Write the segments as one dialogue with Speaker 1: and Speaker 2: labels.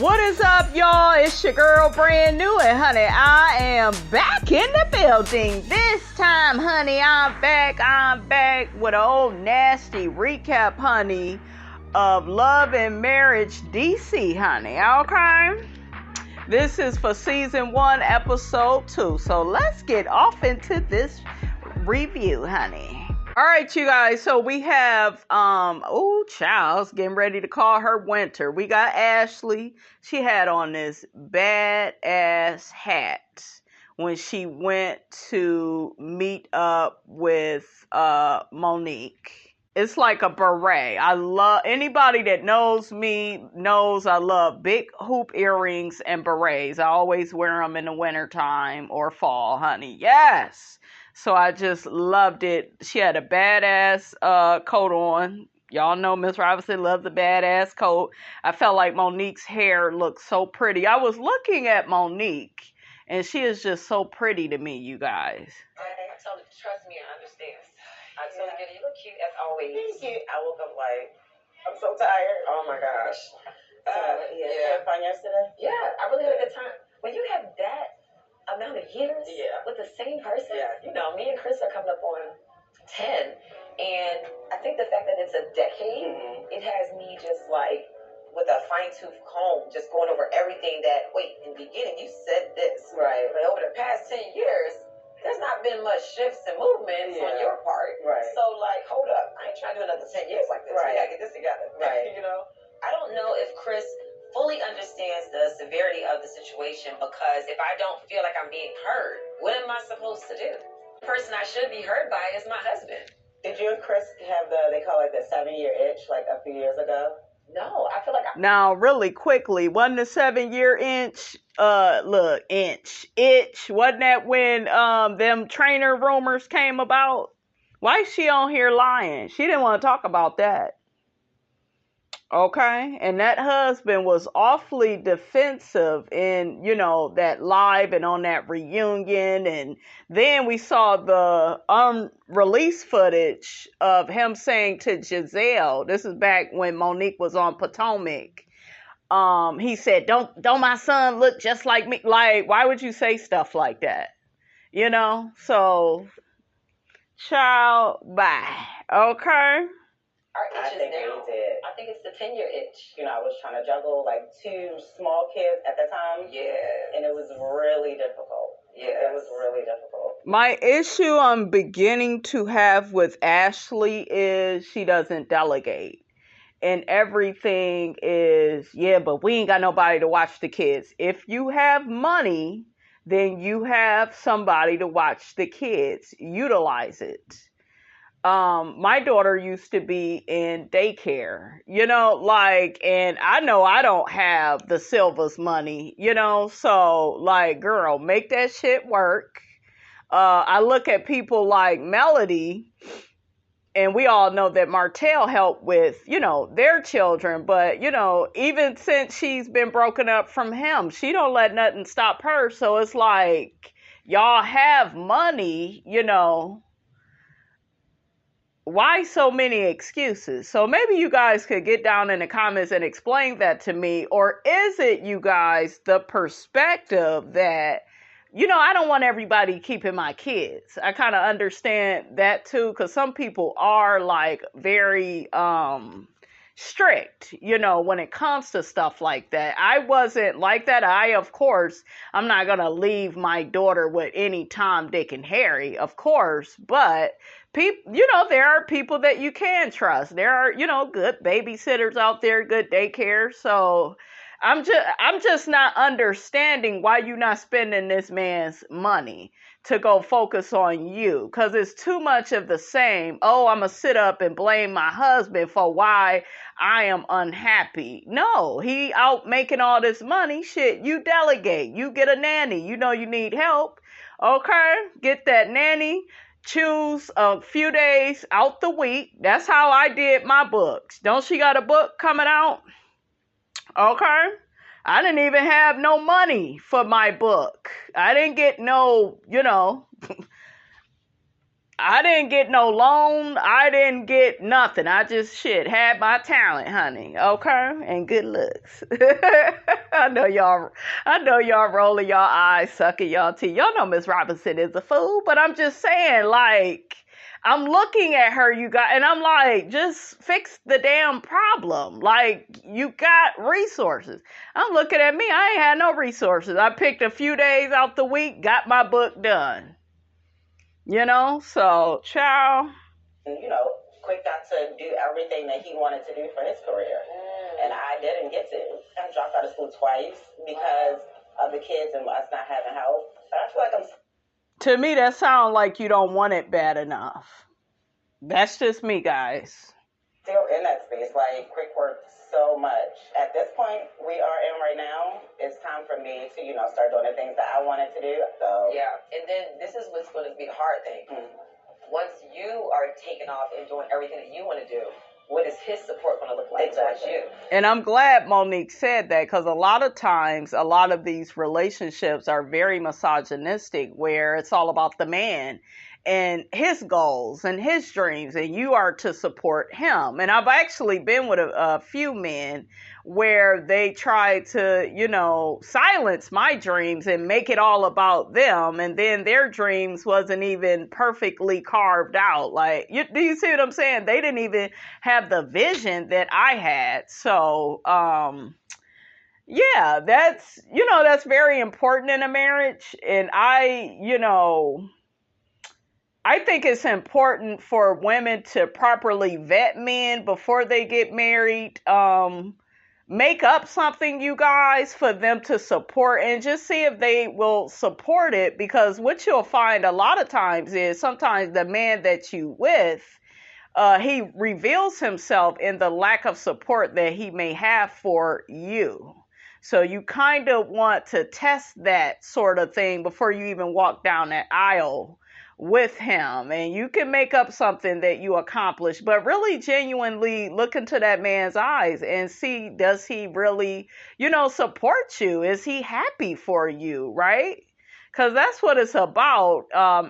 Speaker 1: What is up, y'all? It's your girl, Brand New, and honey, I am back in the building. This time, honey, I'm back with an old nasty recap, honey, of Love and Marriage DC, honey, okay? This is for season 1, episode 2. So let's get off into this review, honey. All right, you guys. So we have, Child's getting ready to call her Winter. We got Ashley. She had on this badass hat when she went to meet up with Monique. It's like a beret. I love, anybody that knows me knows I love big hoop earrings and berets. I always wear them in the wintertime or fall, honey. Yes. So I just loved it. She had a badass coat on. Y'all know Miss Robinson loves the badass coat. I felt like Monique's hair looked so pretty. I was looking at Monique, and she is just so pretty to me, you guys.
Speaker 2: I told her, trust me, I understand. I told her, you look cute as always.
Speaker 3: Thank you. I woke up like, I'm so tired.
Speaker 2: Oh my gosh.
Speaker 3: You had fun yesterday?
Speaker 2: Yeah, I really had a good time. When you have that amount of years with the same person, you know, me and Chris are coming up on 10, and I think the fact that it's a decade, it has me just like with a fine-tooth comb, just going over everything that, wait, in the beginning you said this,
Speaker 3: Right.
Speaker 2: but over the past 10 years, there's not been much shifts and movements on your part.
Speaker 3: Right.
Speaker 2: So like, hold up, I ain't trying to do another 10 years like this.
Speaker 3: Right.
Speaker 2: We gotta get this together.
Speaker 3: Right.
Speaker 2: You know? I don't know if Chris fully understands the severity of the situation, because if I don't feel like I'm being heard, what am I supposed to do? The person I should be heard by is my husband.
Speaker 3: Did you and Chris have they call it the 7-year itch like a few years ago?
Speaker 2: No, I feel like
Speaker 1: Now, really quickly, wasn't the 7-year itch, wasn't that when them trainer rumors came about? Why is she on here lying? She didn't want to talk about that. Okay, and that husband was awfully defensive in, that live and on that reunion. And then we saw the unreleased footage of him saying to Giselle, this is back when Monique was on Potomac. He said, don't my son look just like me? Like, why would you say stuff like that? So, child, bye. Okay.
Speaker 2: our itches now. I think it's the 10-year itch.
Speaker 3: I was trying to juggle like 2 small kids at the time.
Speaker 2: Yeah.
Speaker 3: And it was really difficult.
Speaker 2: Yeah.
Speaker 3: It was really difficult.
Speaker 1: My issue I'm beginning to have with Ashley is she doesn't delegate. And everything is, but we ain't got nobody to watch the kids. If you have money, then you have somebody to watch the kids. Utilize it. My daughter used to be in daycare, and I know I don't have the Silva's money, so like, girl, make that shit work. I look at people like Melody, and we all know that Martell helped with, their children, but, even since she's been broken up from him, she don't let nothing stop her. So it's like, y'all have money, why so many excuses? So maybe you guys could get down in the comments and explain that to me. Or is it, you guys, the perspective that, I don't want everybody keeping my kids. I kind of understand that too, because some people are like very strict, when it comes to stuff like that. I wasn't like that. I'm not going to leave my daughter with any Tom, Dick, and Harry, of course, but people, there are people that you can trust. There are, good babysitters out there, good daycare. So I'm just not understanding why you're not spending this man's money to go focus on you, because it's too much of the same. Oh, I'm going to sit up and blame my husband for why I am unhappy. No, he out making all this money. Shit, you delegate. You get a nanny. You need help. Okay, get that nanny. Choose a few days out the week. That's how I did my books. Don't she got a book coming out? Okay. I didn't even have no money for my book. I didn't get no, I didn't get no loan. I didn't get nothing. I just had my talent, honey. Okay? And good looks. I know y'all rolling y'all eyes, sucking y'all teeth. Y'all know Miss Robinson is a fool, but I'm just saying, like, I'm looking at her, you guys, and I'm like, just fix the damn problem. Like, you got resources. I'm looking at me. I ain't had no resources. I picked a few days out the week, got my book done. You know, so, child.
Speaker 3: You know, Quick got to do everything that he wanted to do for his career. And I didn't get to. I dropped out of school twice because of the kids and us not having help. But I feel like I'm...
Speaker 1: To me, that sounds like you don't want it bad enough. That's just me, guys.
Speaker 3: Still in that space. Like, Quick worked so much. At this point we are in right now, it's time for me to, start doing the things that I wanted to do. So
Speaker 2: yeah, and then this is what's going to be the hard thing. Once you are taking off and doing everything that you want to do, what is his support going to look like towards you?
Speaker 1: And I'm glad Monique said that, because a lot of times, a lot of these relationships are very misogynistic, where it's all about the man and his goals and his dreams, and you are to support him. And I've actually been with a few men where they try to, silence my dreams and make it all about them, and then their dreams wasn't even perfectly carved out. Like, do you see what I'm saying? They didn't even have the vision that I had. So, yeah, that's very important in a marriage. And I think it's important for women to properly vet men before they get married. Make up something, you guys, for them to support, and just see if they will support it. Because what you'll find a lot of times is sometimes the man that you with, he reveals himself in the lack of support that he may have for you. So you kind of want to test that sort of thing before you even walk down that aisle with him. And you can make up something that you accomplish, but really genuinely look into that man's eyes and see, does he really, support you? Is he happy for you, right? Because that's what it's about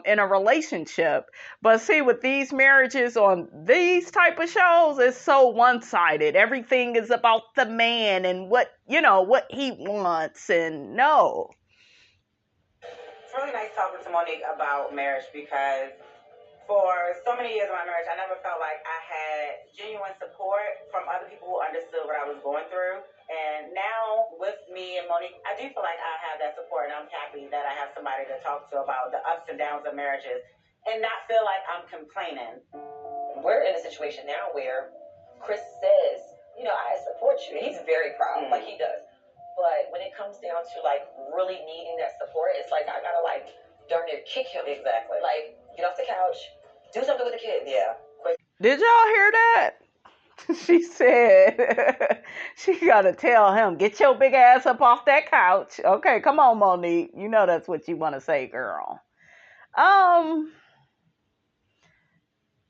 Speaker 1: in a relationship. But see, with these marriages on these type of shows, it's so one-sided. Everything is about the man and what he wants. And no.
Speaker 3: It's really nice talking to Monique about marriage, because for so many years of my marriage, I never felt like I had genuine support from other people who understood what I was going through. And now with me and Monique, I do feel like I have that support, and I'm happy that I have somebody to talk to about the ups and downs of marriages and not feel like I'm complaining.
Speaker 2: We're in a situation now where Chris says, I support you. And he's very proud, like he does. But when it comes down to, like, really needing that support, it's like I gotta, like, darn near kick him. Exactly. Like, get off the couch, do something with the kids. Yeah. Quick.
Speaker 1: Did y'all hear that? She said she gotta tell him, get your big ass up off that couch. Okay, come on, Monique. You know that's what you want to say, girl.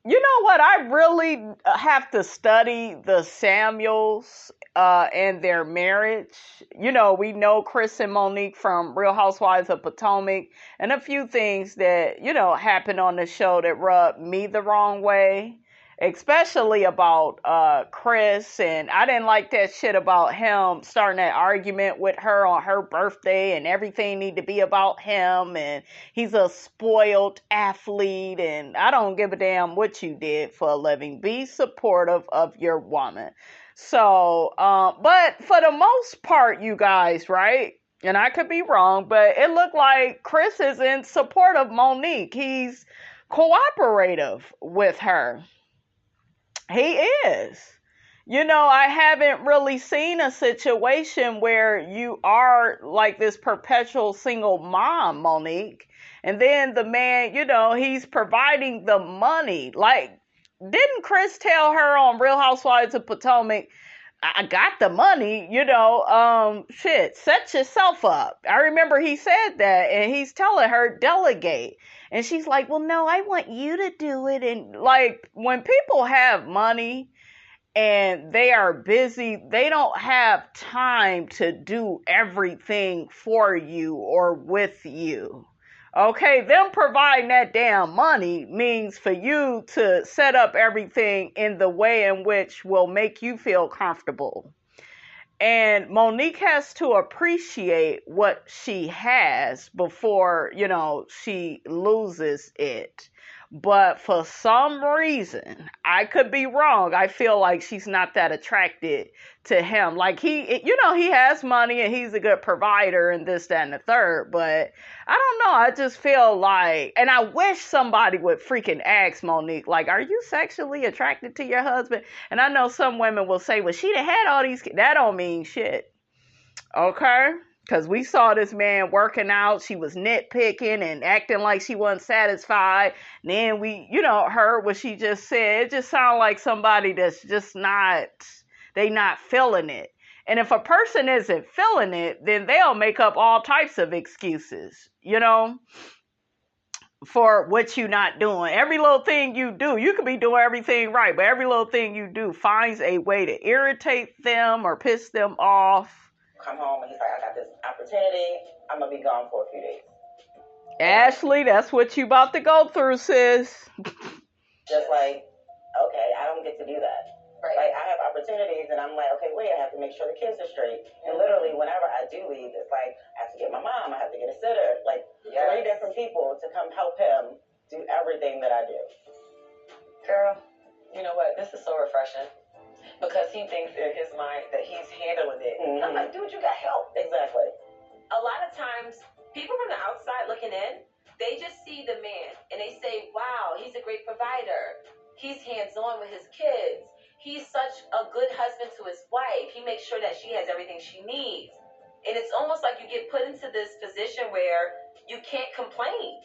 Speaker 1: You know what? I really have to study the Samuels and their marriage. We know Chris and Monique from Real Housewives of Potomac, and a few things that, happened on the show that rubbed me the wrong way, especially about Chris. And I didn't like that shit about him starting that argument with her on her birthday, and everything need to be about him, and he's a spoiled athlete, and I don't give a damn what you did for a living. Be supportive of your woman. So, but for the most part, you guys, right? And I could be wrong, but it looked like Chris is in support of Monique. He's cooperative with her. He is. I haven't really seen a situation where you are like this perpetual single mom, Monique. And then the man, he's providing the money. Like, didn't Chris tell her on Real Housewives of Potomac, I got the money, set yourself up. I remember he said that, and he's telling her, delegate. And she's like, well, no, I want you to do it. And like, when people have money and they are busy, they don't have time to do everything for you or with you. Okay, them providing that damn money means for you to set up everything in the way in which will make you feel comfortable. And Monique has to appreciate what she has before, she loses it. But for some reason, I could be wrong, I feel like she's not that attracted to him. Like he has money and he's a good provider and this, that, and the third. But I don't know. I just feel like, and I wish somebody would freaking ask Monique, like, are you sexually attracted to your husband? And I know some women will say, well, she done had all these kids. That don't mean shit. Okay? Because we saw this man working out. She was nitpicking and acting like she wasn't satisfied. And then we, heard what she just said. It just sounded like somebody that's just they not feeling it. And if a person isn't feeling it, then they'll make up all types of excuses, for what you're not doing. Every little thing you do, you could be doing everything right, but every little thing you do finds a way to irritate them or piss them off.
Speaker 3: Come home and he's like, I got this opportunity. I'm going to be gone for a few days.
Speaker 1: Ashley, that's what you about to go through, sis.
Speaker 3: Just like, okay, I don't get to do that. Right. Like, I have opportunities, and I'm like, okay, wait, I have to make sure the kids are straight. And literally, whenever I do leave, it's like, I have to get my mom, I have to get a sitter. Like, 3 different people to come help him do everything that I do.
Speaker 2: Girl, you know what? This is so refreshing. Because he thinks in his mind that he's handling it. Mm-hmm. I'm like, dude, you got help.
Speaker 3: Exactly.
Speaker 2: A lot of times, people from the outside looking in, they just see the man and they say, wow, he's a great provider. He's hands-on with his kids. He's such a good husband to his wife. He makes sure that she has everything she needs. And it's almost like you get put into this position where you can't complain.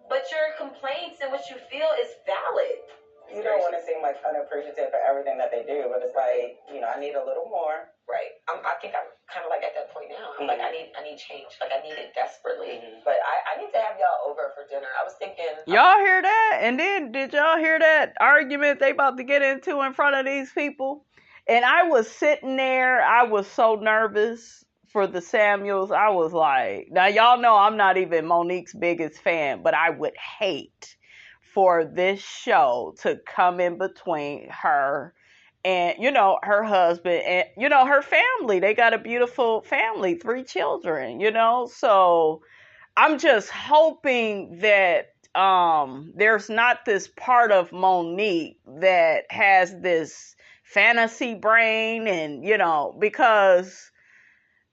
Speaker 2: But your complaints and what you feel is valid.
Speaker 3: You don't want to seem like unappreciative for everything that they do, but it's like, I need a little more.
Speaker 2: Right. I think I'm kind of like at that point now. I'm like, I need change. Like, I need it desperately.
Speaker 3: Mm-hmm.
Speaker 2: But I need to have y'all over for dinner. I was thinking.
Speaker 1: Y'all hear that? And then did y'all hear that argument they about to get into in front of these people? And I was sitting there. I was so nervous for the Samuels. I was like, now y'all know I'm not even Monique's biggest fan, but I would hate for this show to come in between her and, her husband and, her family. They got a beautiful family, 3 children, So I'm just hoping that there's not this part of Monique that has this fantasy brain and, because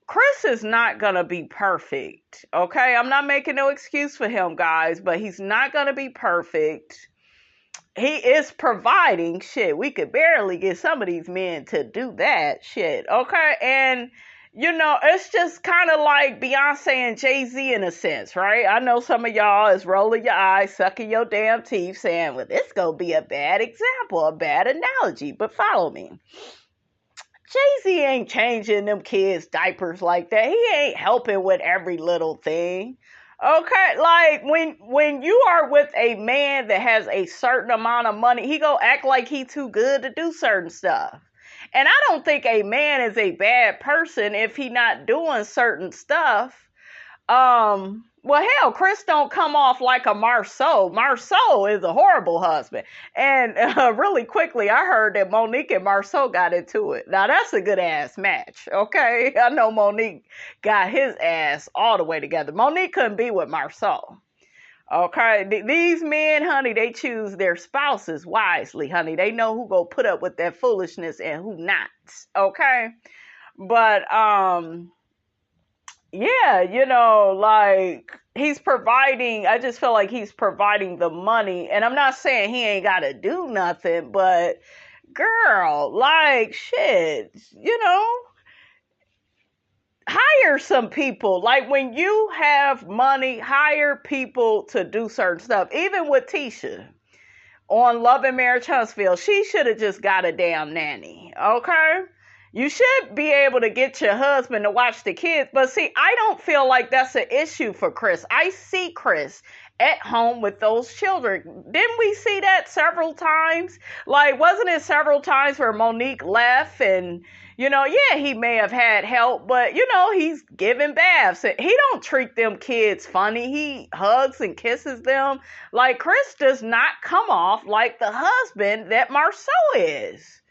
Speaker 1: Chris is not going to be perfect, okay? I'm not making no excuse for him, guys, but he's not going to be perfect. He is providing shit. We could barely get some of these men to do that shit, okay? And, it's just kind of like Beyonce and Jay-Z in a sense, right? I know some of y'all is rolling your eyes, sucking your damn teeth, saying, well, this going to be a bad example, a bad analogy, but follow me. Jay-Z ain't changing them kids' diapers like that. He ain't helping with every little thing. Okay, like when you are with a man that has a certain amount of money, he gonna act like he too good to do certain stuff. And I don't think a man is a bad person if he not doing certain stuff. Well, hell, Chris don't come off like a Marceau. Marceau is a horrible husband. And really quickly, I heard that Monique and Marceau got into it. Now, that's a good-ass match, okay? I know Monique got his ass all the way together. Monique couldn't be with Marceau, okay? These men, honey, they choose their spouses wisely, honey. They know who go put up with that foolishness and who not, okay? But, yeah, like he's providing, I just feel like he's providing the money. And I'm not saying he ain't got to do nothing, but girl, like shit, hire some people. Like when you have money, hire people to do certain stuff. Even with Tisha on Love and Marriage Huntsville, she should have just got a damn nanny, okay? You should be able to get your husband to watch the kids. But see, I don't feel like that's an issue for Chris. I see Chris at home with those children. Didn't we see that several times? Like, wasn't it several times where Monique left and, You know, yeah, he may have had help, but you know, he's giving baths. He don't treat them kids funny. He hugs and kisses them. Like Chris does not come off like the husband that Marceau is.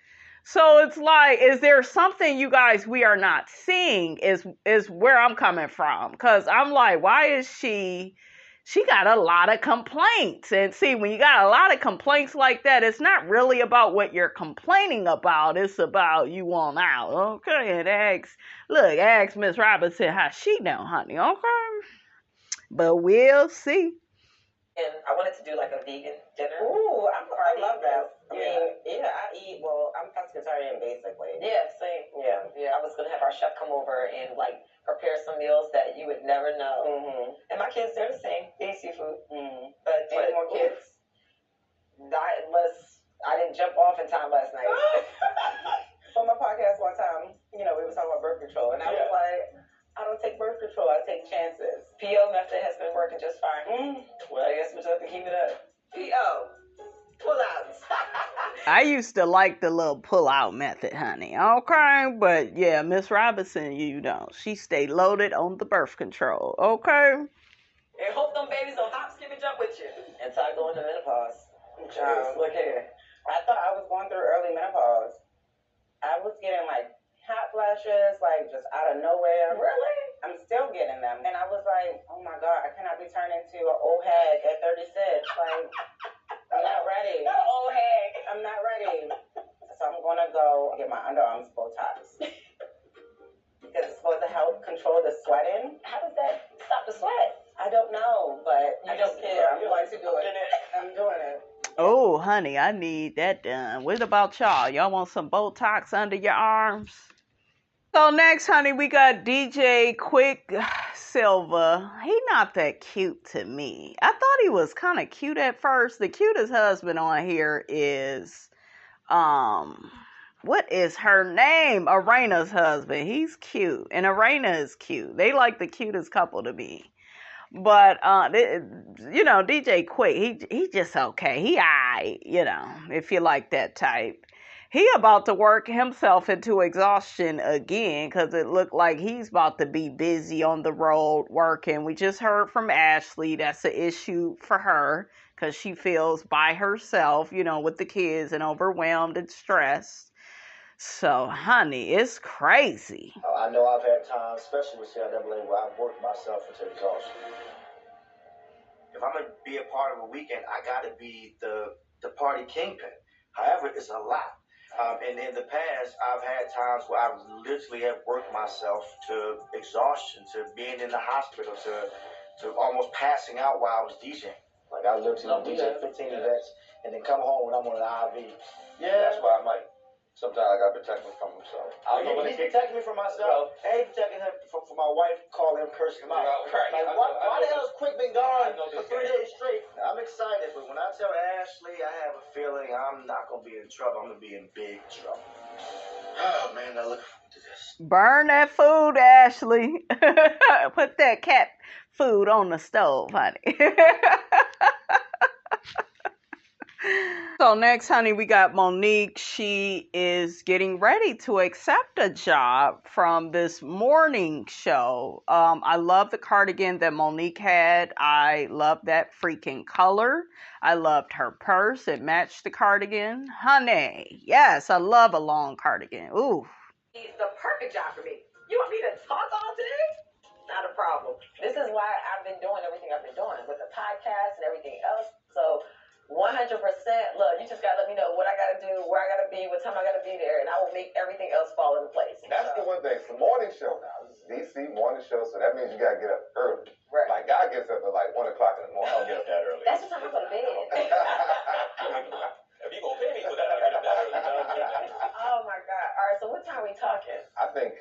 Speaker 1: So it's like, is there something you guys we are not seeing? Is where I'm coming from, because I'm like, why is she got a lot of complaints? And see, when you got a lot of complaints like that, it's not really about what you're complaining about. It's about you want out. Okay, and ask Miss Robinson how she doing, honey. Okay, but we'll see.
Speaker 2: And I wanted to do like a vegan dinner.
Speaker 3: Ooh, I love that. I mean, yeah, I eat. Well, I'm pescatarian basically.
Speaker 2: Yeah, same. Yeah. I was gonna have our chef come over and like prepare some meals that you would never know. Mm-hmm. And my kids, they're the same. They eat seafood. Mm-hmm. But any more kids? I didn't jump off in time last night.
Speaker 3: On my podcast one time, we were talking about birth control, and I was like, I don't take birth control. I take chances.
Speaker 2: PO method has been working just fine. Well, I guess we'll have to keep it up. PO. Pull-outs.
Speaker 1: I used to like the little pull-out method, honey. Okay, but yeah, Miss Robinson, you don't. She stay loaded on the birth control. Okay.
Speaker 2: And hope them babies don't hop, skip, and jump with you. Until I go into menopause. Look here.
Speaker 3: I thought I was going through early menopause. I was getting like hot flashes, like just out of nowhere.
Speaker 2: Really?
Speaker 3: I'm still getting them. And I was like, oh my God, I cannot be turned into an old hag at 36. Like, I'm not ready.
Speaker 2: No old hag.
Speaker 3: I'm not ready. So I'm going to go get my underarms Botox. Because it's supposed to help control the sweating.
Speaker 2: How does that stop the sweat?
Speaker 3: I don't know, but I'm going to do it. I'm doing it.
Speaker 1: Oh, honey, I need that done. What about y'all? Y'all want some Botox under your arms? So next, honey, we got DJ Quicksilver. He not that cute to me. I thought he was kind of cute at first. The cutest husband on here is, what is her name? Arena's husband. He's cute, and Arena is cute. They like the cutest couple to be. But, DJ Quick, he just okay. He aight, if you like that type. He about to work himself into exhaustion again, because it looked like he's about to be busy on the road working. We just heard from Ashley. That's an issue for her, because she feels by herself, with the kids and overwhelmed and stressed. So, honey, it's crazy.
Speaker 4: I know I've had times, especially with CIAA, where I've worked myself into exhaustion. If I'm going to be a part of a weekend, I got to be the party kingpin. However, it's a lot. And in the past, I've had times where I literally have worked myself to exhaustion, to being in the hospital, to almost passing out while I was DJing. Like, I literally DJ 15 events and then come home when I'm on an IV. Yeah. That's why I'm like, sometimes I gotta protect me from himself. He's protecting me from myself. And he's protecting him from my wife, calling him, cursing him out. Right. Like, why the hell has Quick been gone for 3 days straight? I'm excited, but when I tell Ashley, I have a feeling I'm not gonna be in trouble. I'm gonna be in big trouble. Oh man, I look forward to this.
Speaker 1: Burn that food, Ashley. Put that cat food on the stove, honey. So next, honey, we got Monique. She is getting ready to accept a job from this morning show. I love the cardigan that Monique had. I love that freaking color. I loved her purse. It matched the cardigan. Honey, yes, I love a long cardigan. Ooh.
Speaker 2: It's the perfect job for me. You want me to talk all today? Not a problem. This is why I've been doing everything I've been doing with the podcast and everything else. So 100%, look, you just gotta let me know what I gotta do, where I gotta be, what time I gotta be there, and I will make everything else fall into place.
Speaker 5: That's the one thing. It's the morning show now. This is DC morning show, so that means you gotta get up early.
Speaker 2: Right.
Speaker 5: Like, God gets up at like 1 o'clock in the morning. I don't get up that early.
Speaker 2: That's the time I go to bed.
Speaker 4: If you gonna pay me for that, I'll get up that early.
Speaker 2: Oh my God. All right, so what time are we talking?
Speaker 5: I think,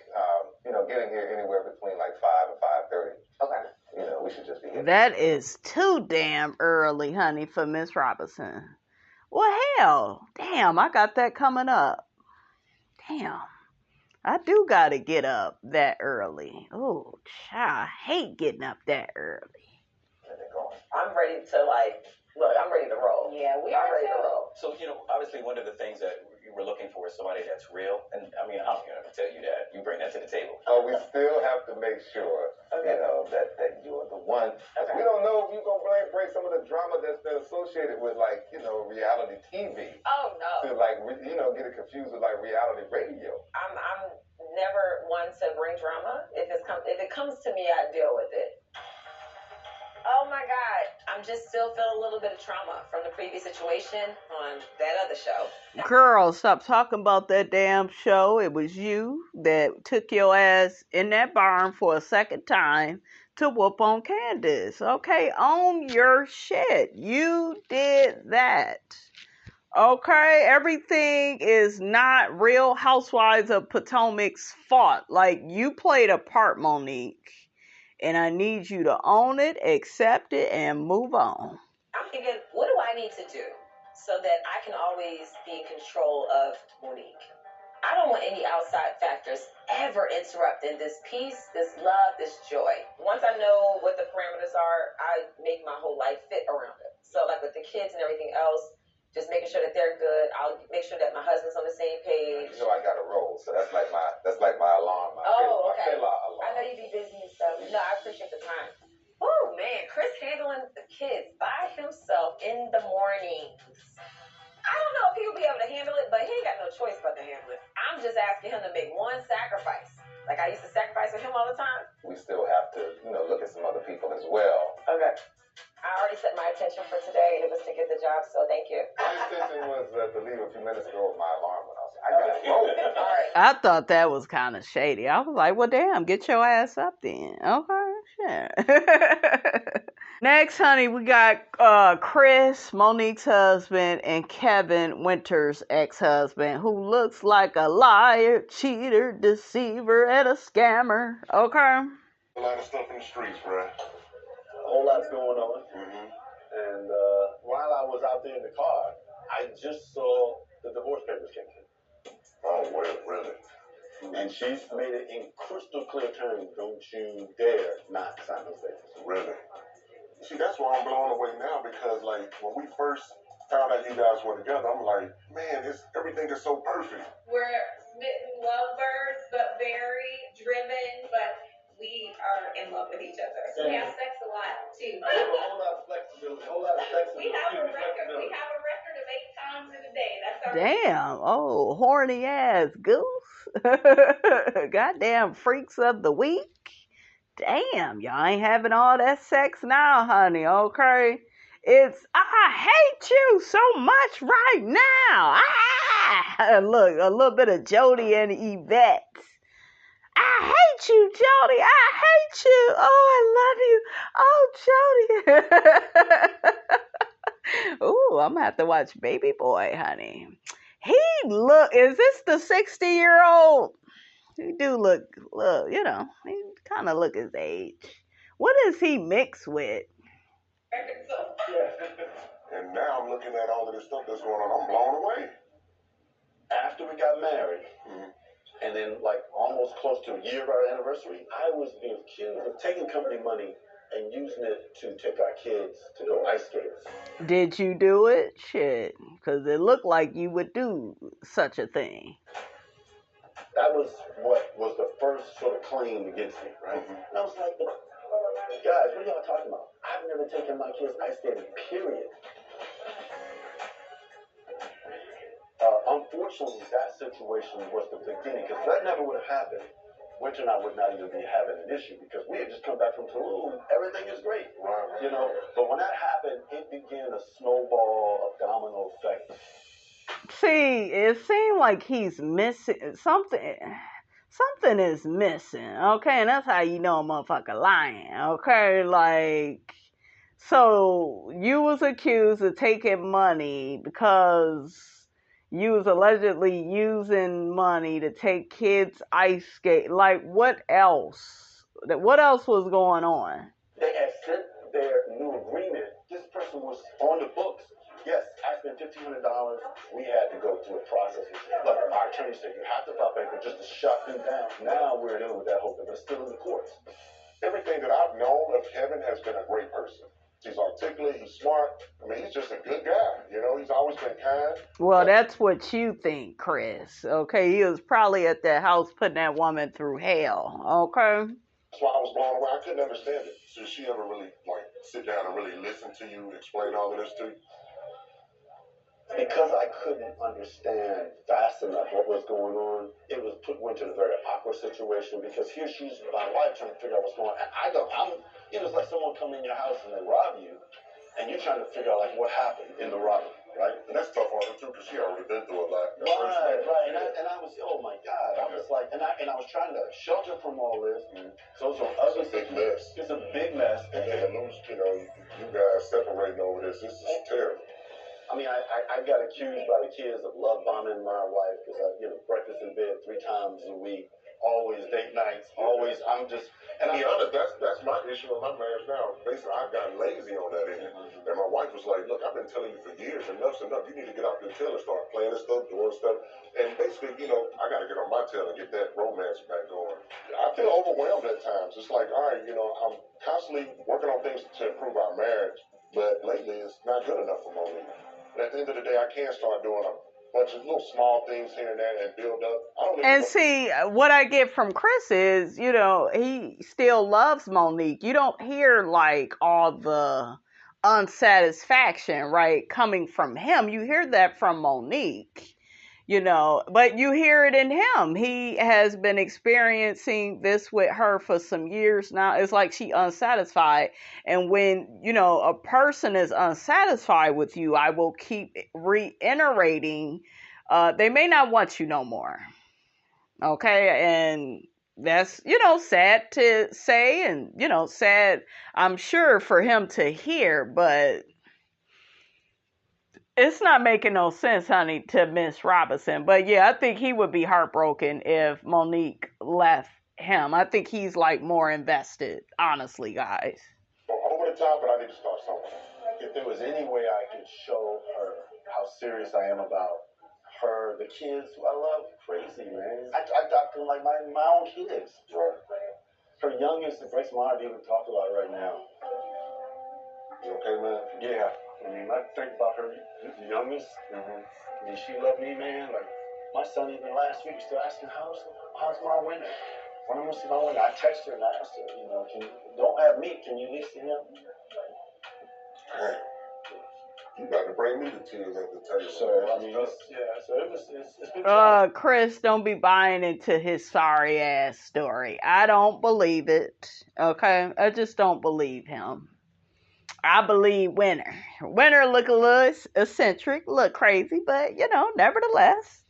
Speaker 5: getting here anywhere between like 5 and 5:30.
Speaker 2: Okay.
Speaker 5: We should just be here.
Speaker 1: That is too damn early, honey, for Miss Robinson. Well, hell, damn, I got that coming up. Damn, I do gotta get up that early. Oh, child, I hate getting up that early.
Speaker 2: I'm ready to I'm ready to roll.
Speaker 3: Yeah, we are
Speaker 2: ready to roll.
Speaker 6: So, obviously one of the things that we're looking for is somebody that's real. And I mean,
Speaker 2: to tell you that. You bring that to the table.
Speaker 5: We still have to make sure, that you're the one. Okay. We don't know if you're going to bring some of the drama that's been associated with, like, reality TV.
Speaker 2: Oh, no.
Speaker 5: To, like, get it confused with, like, reality radio.
Speaker 2: I'm never one to bring drama. If it comes to me, I deal with it. Oh my God, I'm just still feeling a little bit of trauma from the previous situation on that other show.
Speaker 1: Girl, stop talking about that damn show. It was you that took your ass in that barn for a second time to whoop on Candace. Okay, own your shit. You did that. Okay, everything is not Real Housewives of Potomac's fault. Like, you played a part, Monique. And I need you to own it, accept it, and move on.
Speaker 2: I'm thinking, what do I need to do so that I can always be in control of Monique? I don't want any outside factors ever interrupting this peace, this love, this joy. Once I know what the parameters are, I make my whole life fit around it. So like with the kids and everything else, just making sure that they're good. I'll make sure that my husband's on the same page.
Speaker 5: I got a roll, so that's like my alarm.
Speaker 2: Okay.
Speaker 5: Alarm.
Speaker 2: I know you be busy and stuff. No, I appreciate the time. Oh man, Chris handling the kids by himself in the mornings. I don't know if he'll be able to handle it, but he ain't got no choice but to handle it. I'm just asking him to make one sacrifice. Like I used to sacrifice for him all the time.
Speaker 5: We still have to, look at some other people as well.
Speaker 2: Okay. I already set my intention for today, and it was to get the job, so thank you.
Speaker 5: My intention was to leave a few minutes ago with my alarm went off. I got to roll.
Speaker 2: All right.
Speaker 1: I thought that was kind of shady. I was like, well, damn, get your ass up then. Okay, shit. Next, honey, we got Chris, Monique's husband, and Kevin, Winter's ex-husband, who looks like a liar, cheater, deceiver, and a scammer. Okay?
Speaker 6: A lot of stuff in the streets, bro.
Speaker 7: A whole lot's going on.
Speaker 6: Mm-hmm.
Speaker 7: And while I was out there in the car, I just saw the divorce papers came in.
Speaker 6: Oh, well, really?
Speaker 7: And she's made it in crystal clear terms. Don't you dare not sign those papers.
Speaker 6: Really? See, that's why I'm blown away now, because, like, when we first found out you guys were together, I'm like, man, everything is so perfect.
Speaker 8: We're smitten lovebirds, but very driven, but we are in love with each other. So we have sex a lot, too.
Speaker 7: A whole lot of flexibility, a whole lot of flexibility.
Speaker 8: We have a record of 8 times in a day. That's our
Speaker 1: Damn. Oh, horny ass goose. Goddamn freaks of the week. Damn, y'all ain't having all that sex now, honey, okay? It's, I hate you so much right now. Look, a little bit of Jody and Yvette. I hate you, Jody. I hate you. Oh, I love you. Oh, Jody. Ooh, I'm going to have to watch Baby Boy, honey. Is this the 60-year-old? He do look, he kind of look his age. What is he mixed with?
Speaker 6: And now I'm looking at all of this stuff that's going on. I'm blown away.
Speaker 7: After we got married, and then like almost close to a year of our anniversary, I was being accused of taking company money and using it to take our kids to go ice skating.
Speaker 1: Did you do it? Shit. Because it looked like you would do such a thing.
Speaker 7: That was what was the first sort of claim against me, right? And I was like, guys, what are y'all talking about? I've never taken my kids ice skating, period. Unfortunately, that situation was the beginning, because that never would have happened. Winter and I would not even be having an issue, because we had just come back from Tulum. Everything is great,
Speaker 6: Right.
Speaker 7: But when that happened, it began a snowball, a domino effect.
Speaker 1: See, it seemed like he's missing something. Something is missing, okay? And that's how you know a motherfucker lying, okay? Like, so you was accused of taking money because you was allegedly using money to take kids ice skate. Like, what else? What else was going on?
Speaker 7: They had sent their new agreement. This person was on the books. Yes, I spent $1,500. We had to go through a process. Look, our attorney said you have to file bankruptcy just to shut them down. Now we're dealing with that whole thing, but it's still in the courts.
Speaker 6: Everything that I've known of Kevin has been a great person. He's articulate. athletically, he's smart. I mean, he's just a good guy. You know, he's always been kind.
Speaker 1: Well, that's what you think, Chris. Okay, he was probably at that house putting that woman through hell. Okay.
Speaker 6: That's why I was blown away. I couldn't understand it. Did she ever really sit down and really listen to you, explain all of this to you?
Speaker 7: Because I couldn't understand fast enough what was going on, went to a very awkward situation because here she's my wife trying to figure out what's going on. It was like someone coming in your house and they rob you, and you're trying to figure out like what happened in the robbery, right?
Speaker 6: And that's tough on her too because she already been through a lot.
Speaker 7: Right. And I was, oh my God, I was like, and I was trying to shelter from all this. So
Speaker 6: It's a big mess.
Speaker 7: It's a big mess.
Speaker 6: And then to lose, you guys separating over this is terrible.
Speaker 7: I mean, I got accused by the kids of love bombing my wife because breakfast in bed 3 times a week, always date nights, always. I'm just.
Speaker 6: And to be honest, that's my issue in my marriage now. Basically, I've gotten lazy on that end. And my wife was like, look, I've been telling you for years, enough's enough. You need to get off your tail and start planning stuff, doing stuff. And basically, I got to get on my tail and get that romance back going. I feel overwhelmed at times. It's like, all right, I'm constantly working on things to improve our marriage, but lately it's not good enough for Monique. And at the end of the day, I can start doing a bunch of little small things here and there and build up.
Speaker 1: And see, what I get from Chris is, he still loves Monique. You don't hear like all the unsatisfaction, right, coming from him. You hear that from Monique, but you hear it in him. He has been experiencing this with her for some years now. It's like she unsatisfied. And when, a person is unsatisfied with you, I will keep reiterating, they may not want you no more. Okay. And that's, sad to say and, sad, I'm sure, for him to hear, but it's not making no sense, honey, to Miss Robinson. But yeah, I think he would be heartbroken if Monique left him. I think he's like more invested, honestly, guys.
Speaker 6: Over the top, but I need to start somewhere.
Speaker 7: If there was any way I could show her how serious I am about her, the kids who I love, crazy, man. I adopt them like my own kids.
Speaker 6: Right.
Speaker 7: Her youngest, it breaks my heart to even talk about it right now.
Speaker 6: You okay, man?
Speaker 7: Yeah. I mean, I think about her, the youngest. Mm-hmm. I mean, she loved me, man. Like, my son even last week was still asking, how's my winner? When I'm going to see my winner, I text her and I asked her, don't have me, can you at least see him?
Speaker 6: Hey, you got to bring me the tears at the table.
Speaker 7: So, I mean, it's been
Speaker 1: Chris, don't be buying into his sorry ass story. I don't believe it. Okay? I just don't believe him. I believe Winner. Winner look a little eccentric, look crazy, but, nevertheless,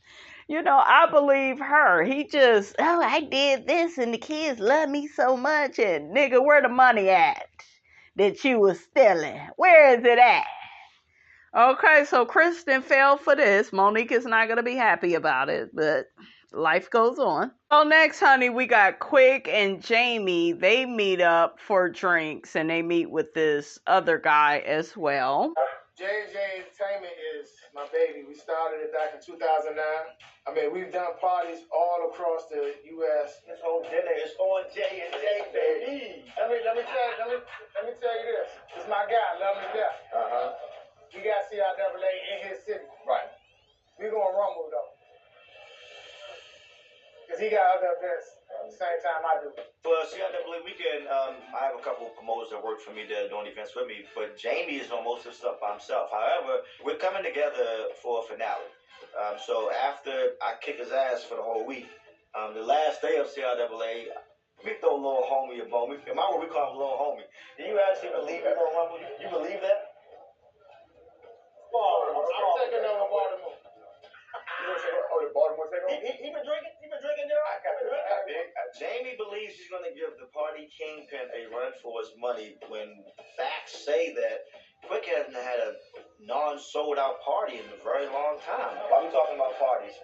Speaker 1: I believe her. He just, I did this and the kids love me so much. And nigga, where the money at that you was stealing? Where is it at? Okay, so Kristen fell for this. Monique is not going to be happy about it, but life goes on. So next, honey, we got Quick and Jamie. They meet up for drinks, and they meet with this other guy as well.
Speaker 9: J&J Entertainment is my baby. We started it back in 2009. I mean, we've done parties all across the U.S.
Speaker 7: This whole dinner is on J&J, baby.
Speaker 9: Let me tell you this. It's my guy, love me to death. We got CIAA in his city.
Speaker 7: Right.
Speaker 9: We gonna rumble though. Because he got other events at the same time I do.
Speaker 4: For CIAA weekend, I have a couple of promoters that work for me that are doing events with me, but Jamie is on most of the stuff by himself. However, we're coming together for a finale. So after I kick his ass for the whole week, the last day of CIAA, we throw a little homie a bone. In my world, we call him a little homie. Do you actually believe we're gonna rumble? You believe that?
Speaker 9: I'm taking over Baltimore.
Speaker 7: The Baltimore takeover?
Speaker 4: He been drinking? He been drinking, Joe? Jamie believes he's going to give the party kingpin a run for his money when facts say that Quick hasn't had a non-sold-out party in a very long time. Why are we talking about parties?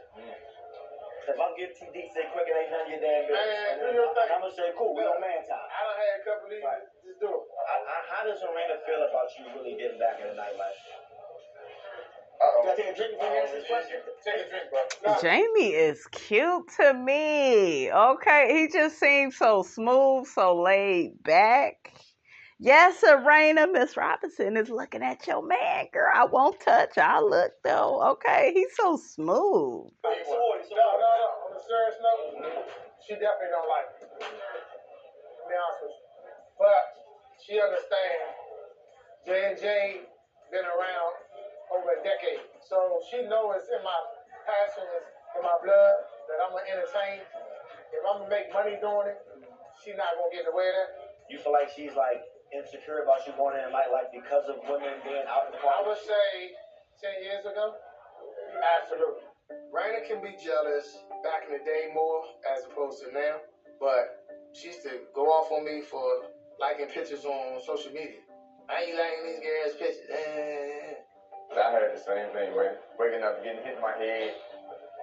Speaker 4: If I'm getting too deep, say Quick, it ain't none of your damn business. And I'm going to say, cool, we on man time.
Speaker 9: I done had a couple of these. Right. Just do it.
Speaker 4: How does Arena feel about you really getting back in the nightlife? Can I take a drink before you answer this question?
Speaker 9: Take a drink, bro. No.
Speaker 1: Jamie is cute to me. Okay, he just seems so smooth, so laid back. Yes, Serena, Miss Robinson is looking at your man, girl. I won't touch. I'll look though. Okay, he's so smooth.
Speaker 9: No. On a serious note, she definitely don't like me. To be honest with you. But she understands J&J been around over a decade. So she knows it's in my passion, it's in my blood that I'm gonna entertain. If I'm gonna make money doing it, she's not gonna get in the way of that.
Speaker 4: You feel like she's like insecure about you going in like because of women being out in the
Speaker 9: I
Speaker 4: park?
Speaker 9: would say 10 years ago, absolutely. Raina can be jealous back in the day more as opposed to now, but she used to go off on me for liking pictures on social media. I ain't liking these girls' pictures.
Speaker 5: I heard the same thing, man. Waking up, getting hit in my head,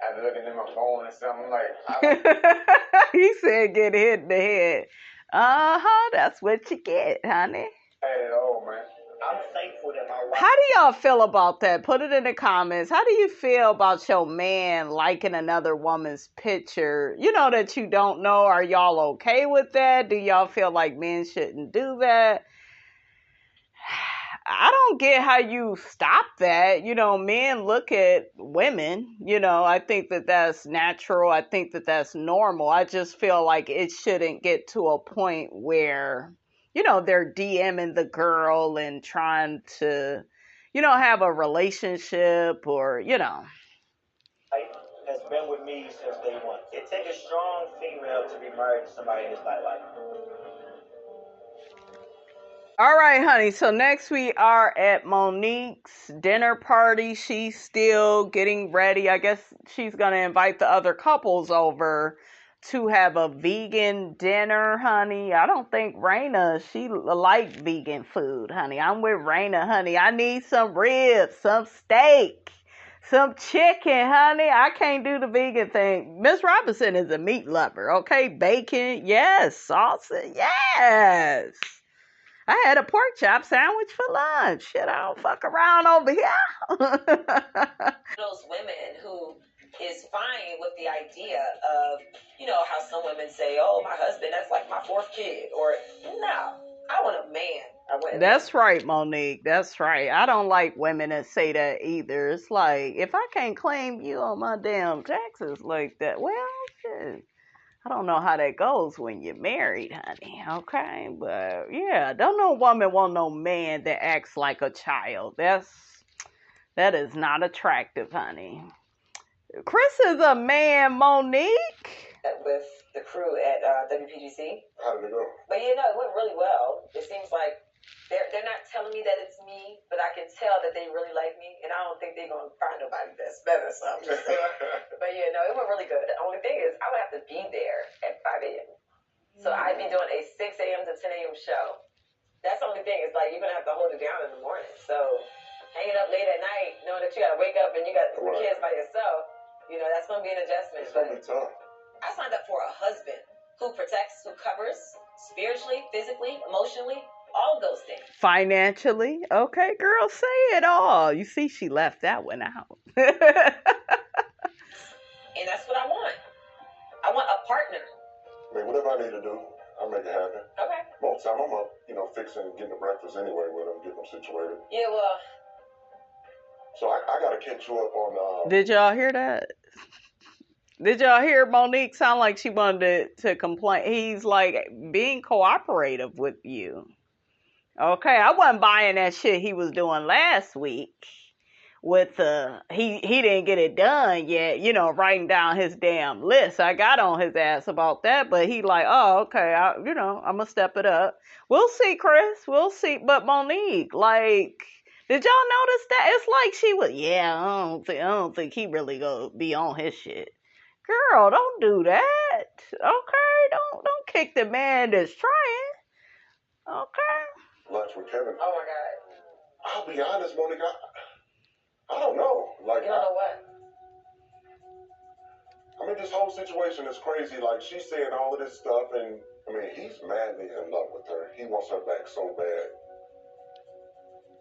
Speaker 5: after looking at my phone and something like,
Speaker 1: He said get hit in the head. That's what you get, honey.
Speaker 5: I had it all, man.
Speaker 4: I'm thankful that my wife.
Speaker 1: How do y'all feel about that? Put it in the comments. How do you feel about your man liking another woman's picture? You know that you don't know. Are y'all okay with that? Do y'all feel like men shouldn't do that? I don't get how you stop that. You know, men look at women. You know, I think that that's natural. I think that that's normal. I just feel like it shouldn't get to a point where, you know, they're DMing the girl and trying to, you know, have a relationship or, you know.
Speaker 4: Has been with me since day one. It takes a strong female to be married to somebody that's not like me.
Speaker 1: All right, honey. So next we are at Monique's dinner party. She's still getting ready. I guess she's going to invite the other couples over to have a vegan dinner, honey. I don't think Raina, she like vegan food, honey. I'm with Raina, honey. I need some ribs, some steak, some chicken, honey. I can't do the vegan thing. Miss Robinson is a meat lover, okay? Bacon, yes. Salsa, yes. I had a pork chop sandwich for lunch. Shit, I don't fuck around over here.
Speaker 2: Those women who is fine with the idea of, you know, how some women say, oh, my husband, that's like my fourth kid. Or, no, I want a man.
Speaker 1: That's right, Monique. That's right. I don't like women that say that either. It's like, if I can't claim you on my damn taxes like that, well, shit. I don't know how that goes when you're married, honey, okay? But, yeah, don't no woman want no man that acts like a child. That is not attractive, honey. Chris is a man, Monique.
Speaker 2: With the crew at WPGC.
Speaker 6: How did it go?
Speaker 2: But, you know, it went really well. It seems like they're not telling me that it's me, but I can tell that they really like me, and I don't think they're going to find nobody that's better, so I'm just saying. But, yeah, no, it went really good. The only thing is I would have to be there at 5 a.m. So I'd be doing a 6 a.m. to 10 a.m. show. That's the only thing. It's like you're going to have to hold it down in the morning. So hanging up late at night, knowing that you got to wake up and you got the kids by yourself, you know, that's going to be an adjustment.
Speaker 6: It's going to be tough.
Speaker 2: I signed up for a husband who protects, who covers spiritually, physically, emotionally, all of those things.
Speaker 1: Financially. Okay, girl, say it all. You see, she left that one out.
Speaker 2: And that's what I want. I want a partner.
Speaker 6: I mean, whatever I need to do, I'll make it happen.
Speaker 2: Okay.
Speaker 6: Most time I'm up, you know, fixing, getting the breakfast anyway with them, getting them situated.
Speaker 2: Yeah, well.
Speaker 6: So I got to catch you up on...
Speaker 1: Did y'all hear that? Did y'all hear Monique sound like she wanted to complain? He's like being cooperative with you. Okay, I wasn't buying that shit he was doing last week with he didn't get it done yet, you know, writing down his damn list. I got on his ass about that, but he like, oh, okay, I'm gonna step it up. We'll see, Chris. We'll see. But Monique, like, did y'all notice that? It's like she was, yeah, I don't think he really gonna be on his shit. Girl, don't do that. Okay, don't kick the man that's trying. Okay.
Speaker 6: Lunch with Kevin.
Speaker 2: Oh my God.
Speaker 6: I'll be honest, Monique. I don't know. Like,
Speaker 2: you don't know what?
Speaker 6: I mean, this whole situation is crazy. Like, she's saying all of this stuff, and I mean, he's madly in love with her. He wants her back so bad.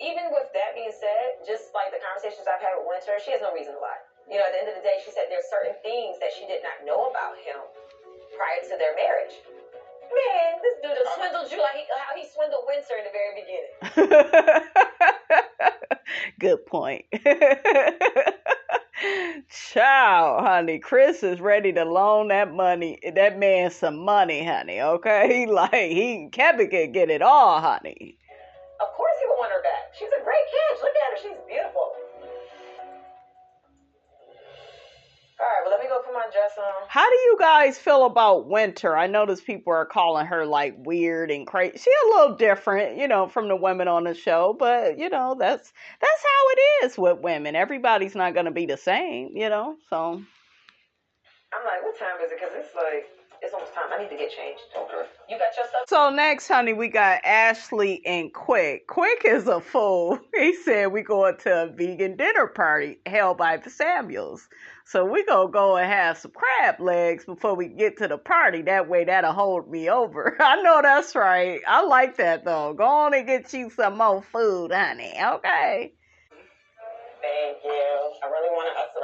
Speaker 2: Even with that being said, just like the conversations I've had with Winter, she has no reason to lie. You know, at the end of the day, she said there's certain things that she did not know about him prior to their marriage. Man, this dude has swindled you like how he swindled Winter in the very beginning.
Speaker 1: Good point. Ciao, honey. Chris is ready to loan that man some money, honey. Okay, like Kevin can get it all, honey.
Speaker 2: Of course he would want her back. She's a great catch. Look at her. She's beautiful. All right, well, let me go put my dress on.
Speaker 1: How do you guys feel about Winter? I notice people are calling her like weird and crazy. She's a little different, from the women on the show, but that's how it is with women. Everybody's not gonna be the same, so.
Speaker 2: I'm like, what time is it? Because it's almost time. I need to get changed.
Speaker 6: Okay.
Speaker 2: You got your stuff?
Speaker 1: So next, honey, we got Ashley and Quick. Quick is a fool. He said we going to a vegan dinner party held by the Samuels. So we gonna go and have some crab legs before we get to the party. That way that'll hold me over. I know that's right. I like that though. Go on and get you some more food, honey. Okay.
Speaker 3: Thank you. I really wanted us to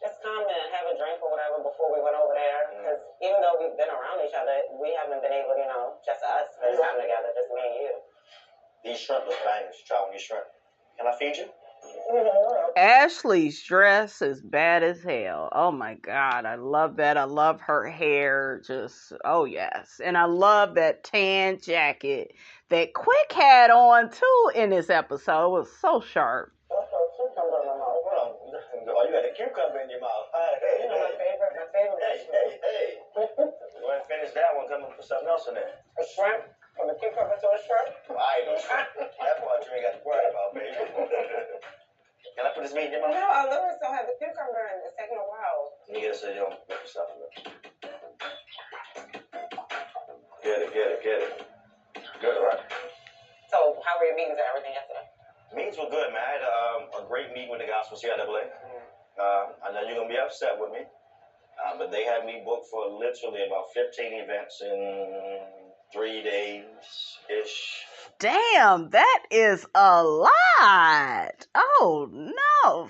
Speaker 3: just come and have a drink or whatever before we went over there. Because even though we've been around each other, we haven't been able, just us spend time together, just me and you.
Speaker 4: These shrimp look bangers. Try one of these shrimp. Can I feed you?
Speaker 1: Ashley's dress is bad as hell. Oh my God. I love that. I love her hair. Oh yes. And I love that tan jacket that Quick had on too in this episode. It was so sharp.
Speaker 4: Oh, you got a cucumber in your mouth. Hey.
Speaker 3: My favorite.
Speaker 4: Hey. You want to finish that one? Come and put something else in there.
Speaker 3: A shrimp? From a cucumber to a shrimp?
Speaker 4: I ain't no shrimp. That part you ain't got to worry about, baby. Can I put this meat in your mouth?
Speaker 3: No, I literally still have the cucumber and it's taking a while.
Speaker 4: You get it so you don't make yourself a little. Get it. Good, right?
Speaker 3: So, how were your meetings and everything yesterday?
Speaker 4: Meetings were good, man. I had a great meeting with the Gospel CIAA. I know you're going to be upset with me, but they had me booked for literally about 15 events in 3 days-ish.
Speaker 1: Damn, that is a lot. Oh, no.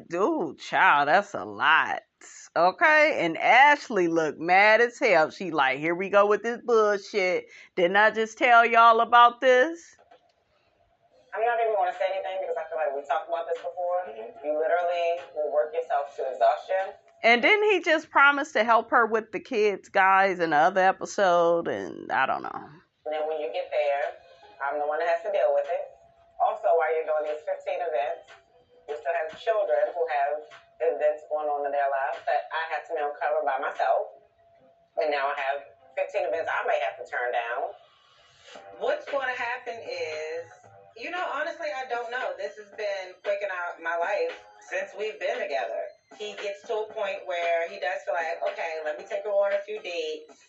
Speaker 1: Dude, child, that's a lot. Okay? And Ashley looked mad as hell. She like, here we go with this bullshit. Didn't I just tell y'all about this?
Speaker 3: I'm not even going to say anything because I feel like we talked about this before. You literally will work yourself to exhaustion.
Speaker 1: And didn't he just promise to help her with the kids, guys, in the other episode? And I don't know.
Speaker 3: And then when you get there, I'm the one that has to deal with it. Also, while you're doing these 15 events, you still have children who have events going on in their lives that I have to now cover by myself. And now I have 15 events I may have to turn down. What's going to happen is, honestly, I don't know. This has been Quick in my life since we've been together. He gets to a point where he does feel like, okay, let me take her on a few dates.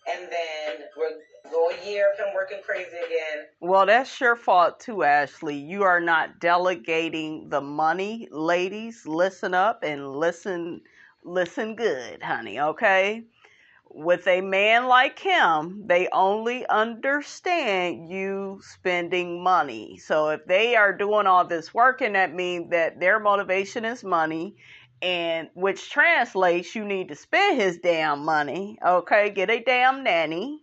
Speaker 3: And then we'll go a year of him working crazy again.
Speaker 1: Well, that's your fault too, Ashley. You are not delegating the money. Ladies, listen up and listen good, honey, okay? With a man like him, they only understand you spending money. So if they are doing all this work, and that means that their motivation is money, and which translates, you need to spend his damn money, okay? Get a damn nanny.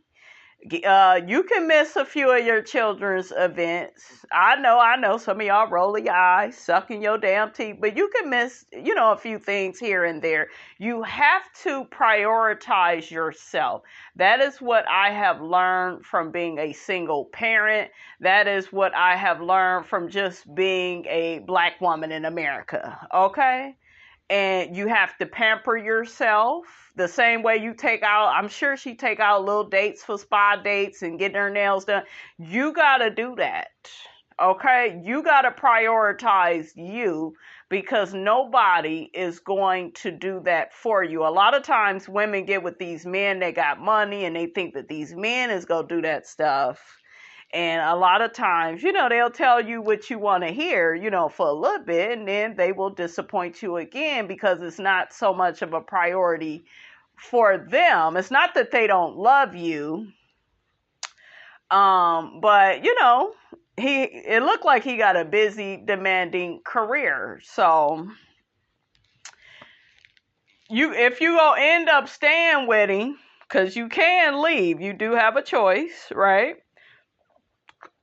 Speaker 1: You can miss a few of your children's events. I know some of y'all roll your eyes, sucking your damn teeth, but you can miss, a few things here and there. You have to prioritize yourself. That is what I have learned from being a single parent. That is what I have learned from just being a black woman in America, okay? And you have to pamper yourself the same way you take out, I'm sure she take out little dates for spa dates and getting her nails done. You got to do that, okay? You got to prioritize you because nobody is going to do that for you. A lot of times women get with these men, they got money, and they think that these men is going to do that stuff. And a lot of times, they'll tell you what you want to hear, for a little bit, and then they will disappoint you again because it's not so much of a priority for them. It's not that they don't love you, but, it looked like he got a busy, demanding career. So, if you gonna end up staying with him, Because you can leave. You do have a choice, right?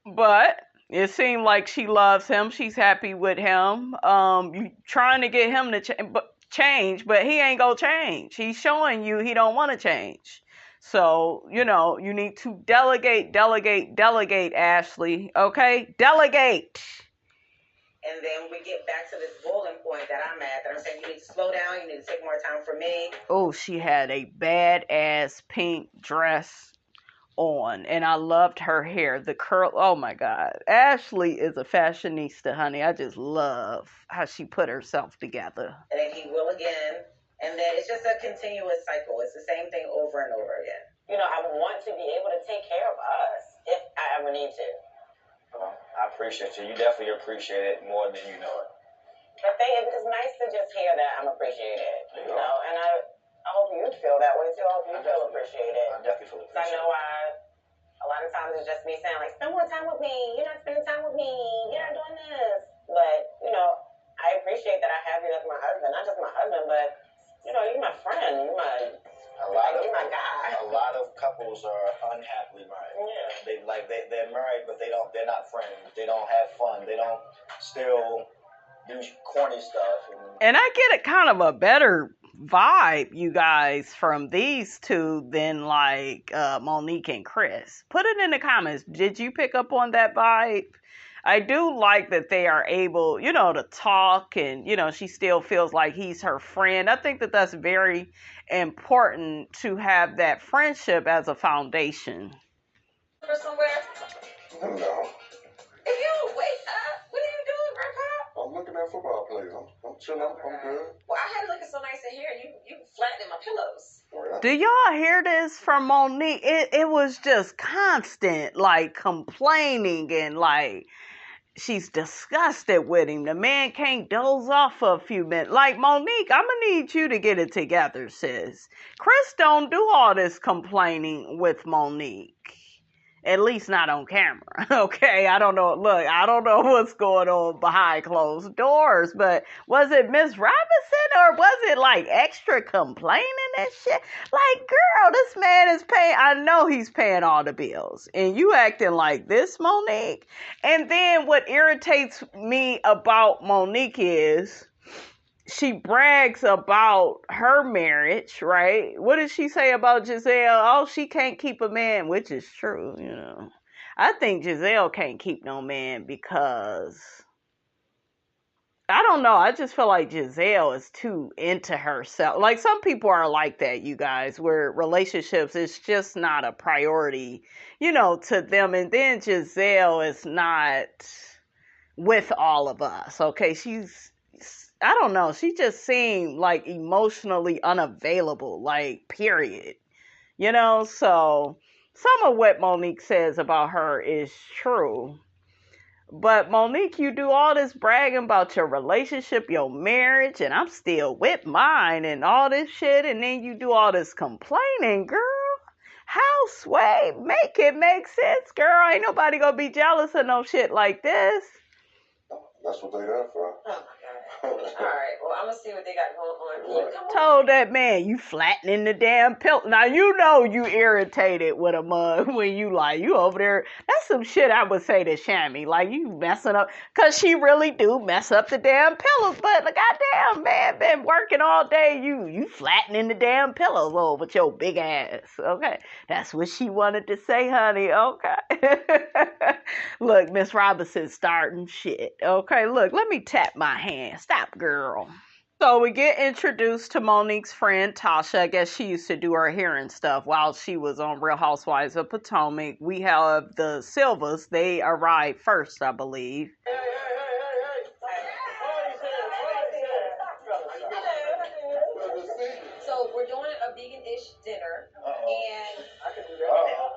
Speaker 1: But it seemed like she loves him. She's happy with him. You trying to get him to change, but he ain't gonna change. He's showing you he don't want to change. So, you know, you need to delegate, Ashley. Okay? Delegate.
Speaker 3: And then we get back to this boiling point that I'm at, that I'm saying you need to slow down, you need to take more time for me.
Speaker 1: Oh, she had a badass pink dress on, and I loved her hair. The curl, oh my God. Ashley is a fashionista, honey. I just love how she put herself together.
Speaker 3: And then he will again. And then it's just a continuous cycle. It's the same thing over and over again.
Speaker 2: You know, I want to be able to take care of us if I ever need to.
Speaker 4: Well, I appreciate you. You definitely appreciate it more than you know it.
Speaker 2: I think it's nice to just hear that I'm appreciated, you know, and I hope you feel that way too. I hope you feel appreciated.
Speaker 4: I definitely feel appreciated.
Speaker 2: I know a lot of times it's just me saying, like, spend more time with me. You're not spending time with me. You're not doing this. But, you know, I appreciate that I have you as my husband. Not just my husband, but, you know, you're my friend. You're my guy.
Speaker 4: A lot of couples are unhappily married.
Speaker 2: Yeah.
Speaker 4: They're married, but they're not friends. They don't have fun. They don't still do corny stuff.
Speaker 1: And I get a kind of a better vibe, you guys, from these two than like Monique and Chris. Put it in the comments. Did you pick up on that vibe? I do like that they are able, you know, to talk, and, you know, she still feels like he's her friend. I think that that's very important, to have that friendship as a foundation.
Speaker 8: For somewhere?
Speaker 5: No.
Speaker 8: If you don't wake up, what are you doing, Grandpa?
Speaker 5: I'm looking at football players. I'm chilling. I'm good.
Speaker 8: Well, I had it looking so nice in here, and you flattening my pillows.
Speaker 1: Do y'all hear this from Monique? It was just constant, like, complaining, and like she's disgusted with him. The man can't doze off for a few minutes. Like, Monique, I'm gonna need you to get it together, sis. Chris don't do all this complaining with Monique. At least not on camera. Okay, I don't know. Look, I don't know what's going on behind closed doors, but was it Miss Robinson, or was it like extra complaining and shit? Like, girl, this man is paying. I know he's paying all the bills, and you acting like this, Monique. And then what irritates me about Monique is she brags about her marriage, right? What did she say about Giselle? Oh, she can't keep a man, which is true, you know. I think Giselle can't keep no man because, I don't know, I just feel like Giselle is too into herself. Like, some people are like that, you guys, where relationships is just not a priority, you know, to them. And then Giselle is not with all of us, okay? I don't know. She just seemed like emotionally unavailable, like, period. You know, so some of what Monique says about her is true. But Monique, you do all this bragging about your relationship, your marriage, and I'm still with mine and all this shit. And then you do all this complaining, girl. How sway? Make it make sense, girl. Ain't nobody gonna be jealous of no shit like this.
Speaker 5: That's what they there for.
Speaker 2: Oh, my God. All right, well, I'm going to see what they got going on. Come on.
Speaker 1: Told that man, you flattening the damn pillow. Now, you know you irritated with a mug when you like, you over there. That's some shit I would say to Shammy. Like, you messing up. Because she really do mess up the damn pillows. But, goddamn, man, been working all day. You flattening the damn pillows over with your big ass. Okay. That's what she wanted to say, honey. Okay. Look, Miss Robinson starting shit. Okay, look, let me tap my hand. Stop, girl. So we get introduced to Monique's friend, Tasha. I guess she used to do her hair and stuff while she was on Real Housewives of Potomac. We have the Silvas. They arrived first, I believe.
Speaker 8: So we're doing a vegan-ish dinner, and
Speaker 5: I can do that.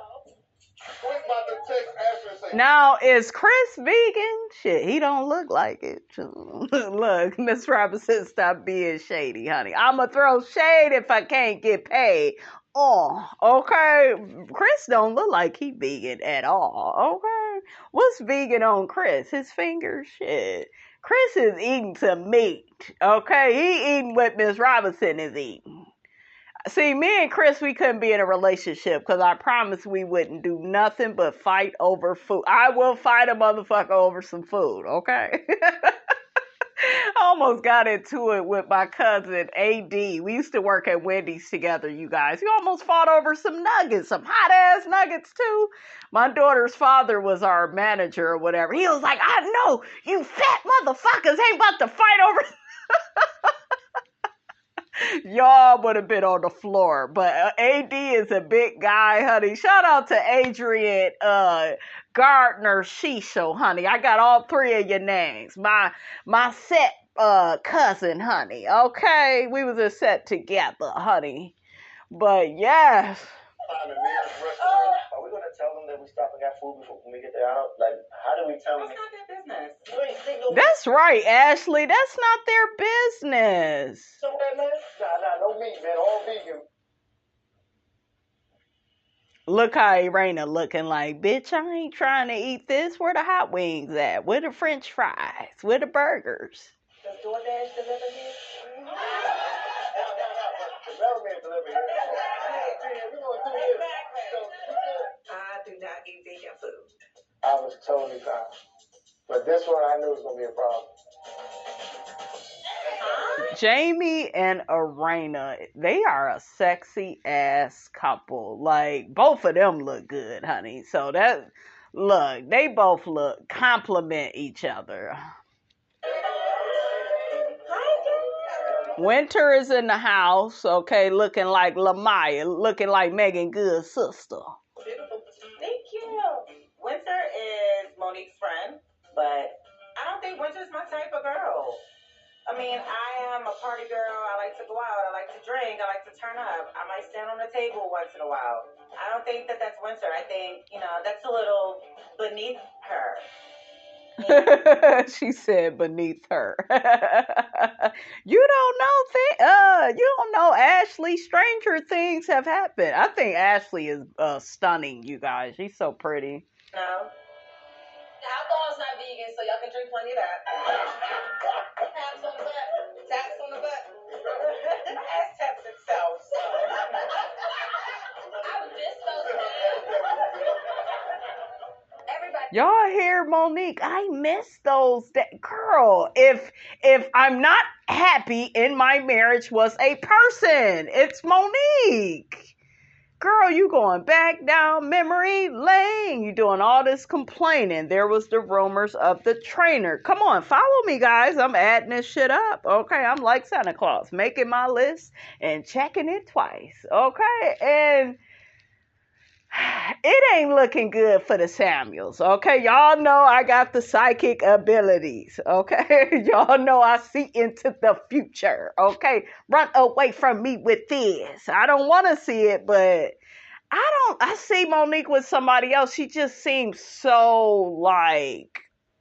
Speaker 5: Quick about to text Ashley and say,
Speaker 1: Now, is Chris vegan? Shit, he don't look like it. Look, Miss Robinson, stop being shady, honey. I'ma throw shade if I can't get paid. Oh, okay. Chris don't look like he vegan at all. Okay. What's vegan on Chris? His fingers? Shit. Chris is eating some meat. Okay. He eating what Miss Robinson is eating. See, me and Chris, we couldn't be in a relationship because I promised we wouldn't do nothing but fight over food. I will fight a motherfucker over some food, okay? I almost got into it with my cousin, AD. We used to work at Wendy's together, you guys. We almost fought over some nuggets, some hot-ass nuggets, too. My daughter's father was our manager or whatever. He was like, I know, you fat motherfuckers ain't about to fight over... Y'all would have been on the floor. But AD is a big guy, honey. Shout out to Adrian Gardner Shisho, honey. I got all three of your names. My set cousin, honey. Okay? We was a set together, honey. But yes.
Speaker 7: Find the nearest restaurant. Are we gonna tell them that we stop and got food before when we get there out? Like, how do we tell them?
Speaker 3: It's not their business.
Speaker 1: That's right, Ashley. That's not their business.
Speaker 7: Somewhere, man? Nah, no meat, man. All vegan.
Speaker 1: Look how Irena looking like, bitch, I ain't trying to eat this. Where the hot wings at? Where the french fries? Where the burgers?
Speaker 3: Does DoorDash deliver here?
Speaker 7: No. The mailman delivered here. We're gonna do this.
Speaker 3: I do not eat vegan food.
Speaker 9: I was totally fine. But this one I knew was going to be a problem.
Speaker 1: Jamie and Irena, they are a sexy ass couple. Like, both of them look good, honey. So that, look, they both compliment each other. Winter is in the house, okay, looking like Lamaya, looking like Megan Good's sister.
Speaker 3: Thank you. Winter is Monique's friend, but I don't think Winter's my type of girl. I mean, I am a party girl. I like to go out. I like to drink. I like to turn up. I might stand on the table once in a while. I don't think that that's Winter. I think, that's a little beneath her.
Speaker 1: She said beneath her. You don't know Ashley. Stranger things have happened. I think Ashley is stunning, you guys. She's so pretty.
Speaker 2: No. The alcohol's not vegan, so y'all can drink plenty of that. Taps on the butt. Taps on the butt.
Speaker 3: Ass taps itself.
Speaker 2: I miss those days. Everybody.
Speaker 1: Y'all hear Monique? I miss those days. Girl, if I'm not happy in my marriage was a person, it's Monique. Girl, you going back down memory lane. You doing all this complaining. There was the rumors of the trainer. Come on, follow me, guys. I'm adding this shit up. Okay, I'm like Santa Claus, making my list and checking it twice. Okay, and it ain't looking good for the Samuels, okay? Y'all know I got the psychic abilities, okay? Y'all know I see into the future, okay? Run away from me with this. I don't want to see it, but I see Monique with somebody else. She just seems so,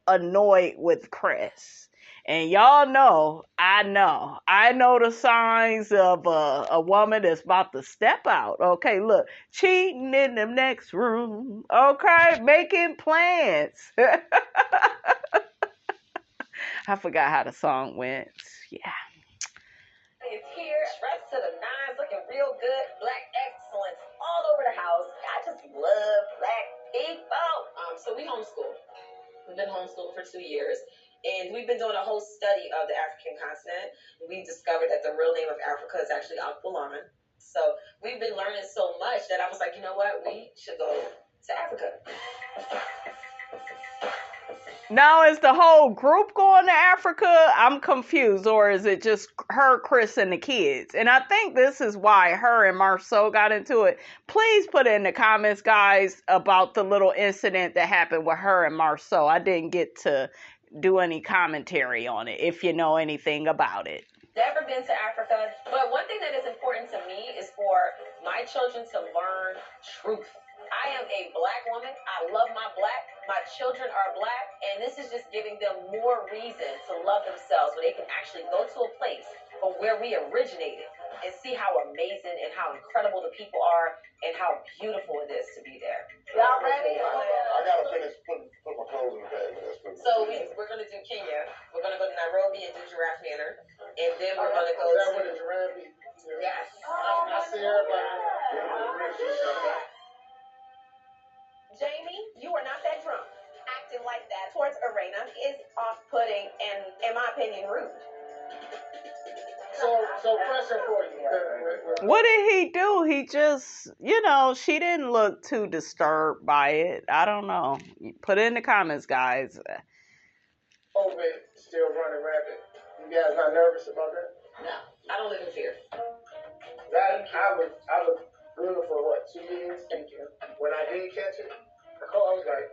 Speaker 1: annoyed with Chris. And y'all know, I know the signs of a woman that's about to step out. Okay, look, cheating in the next room. Okay, making plans. I forgot how the song went. Yeah.
Speaker 2: It's here, dressed to the nines, looking real good, black excellence all over the house. I just love black people. So we homeschool. We've been homeschooled for 2 years. And we've been doing a whole study of the African continent. We discovered that the real name of Africa is actually Aquilon. So we've been learning so much that I was like, you know what? We should go to Africa.
Speaker 1: Now, is the whole group going to Africa? I'm confused. Or is it just her, Chris, and the kids? And I think this is why her and Marceau got into it. Please put in the comments, guys, about the little incident that happened with her and Marceau. I didn't get to do any commentary on it, if you know anything about it.
Speaker 2: Never been to Africa, but one thing that is important to me is for my children to learn truth. I am a black woman. I love my black. My children are black, and this is just giving them more reason to love themselves, where they can actually go to a place from where we originated and see how amazing and how incredible the people are and how beautiful it is to be there. Y'all ready?
Speaker 6: I gotta finish put my clothes in the bag.
Speaker 2: So we're gonna do Kenya. We're gonna go to Nairobi and do Giraffe Manor, and then we're gonna go
Speaker 9: Is that
Speaker 2: to.
Speaker 9: where the giraffe is? Yes. I see everybody.
Speaker 2: Jamie, you are not that drunk. Acting like that towards Arena is off-putting and, in my opinion, rude.
Speaker 9: So question for you.
Speaker 1: What did he do? He just, she didn't look too disturbed by it. I don't know. Put it in the comments, guys.
Speaker 9: COVID still running rampant. You guys not nervous about that?
Speaker 2: No, I don't live in fear.
Speaker 9: That I look good for what, 2 years? Thank you. When I did catch it, I was like,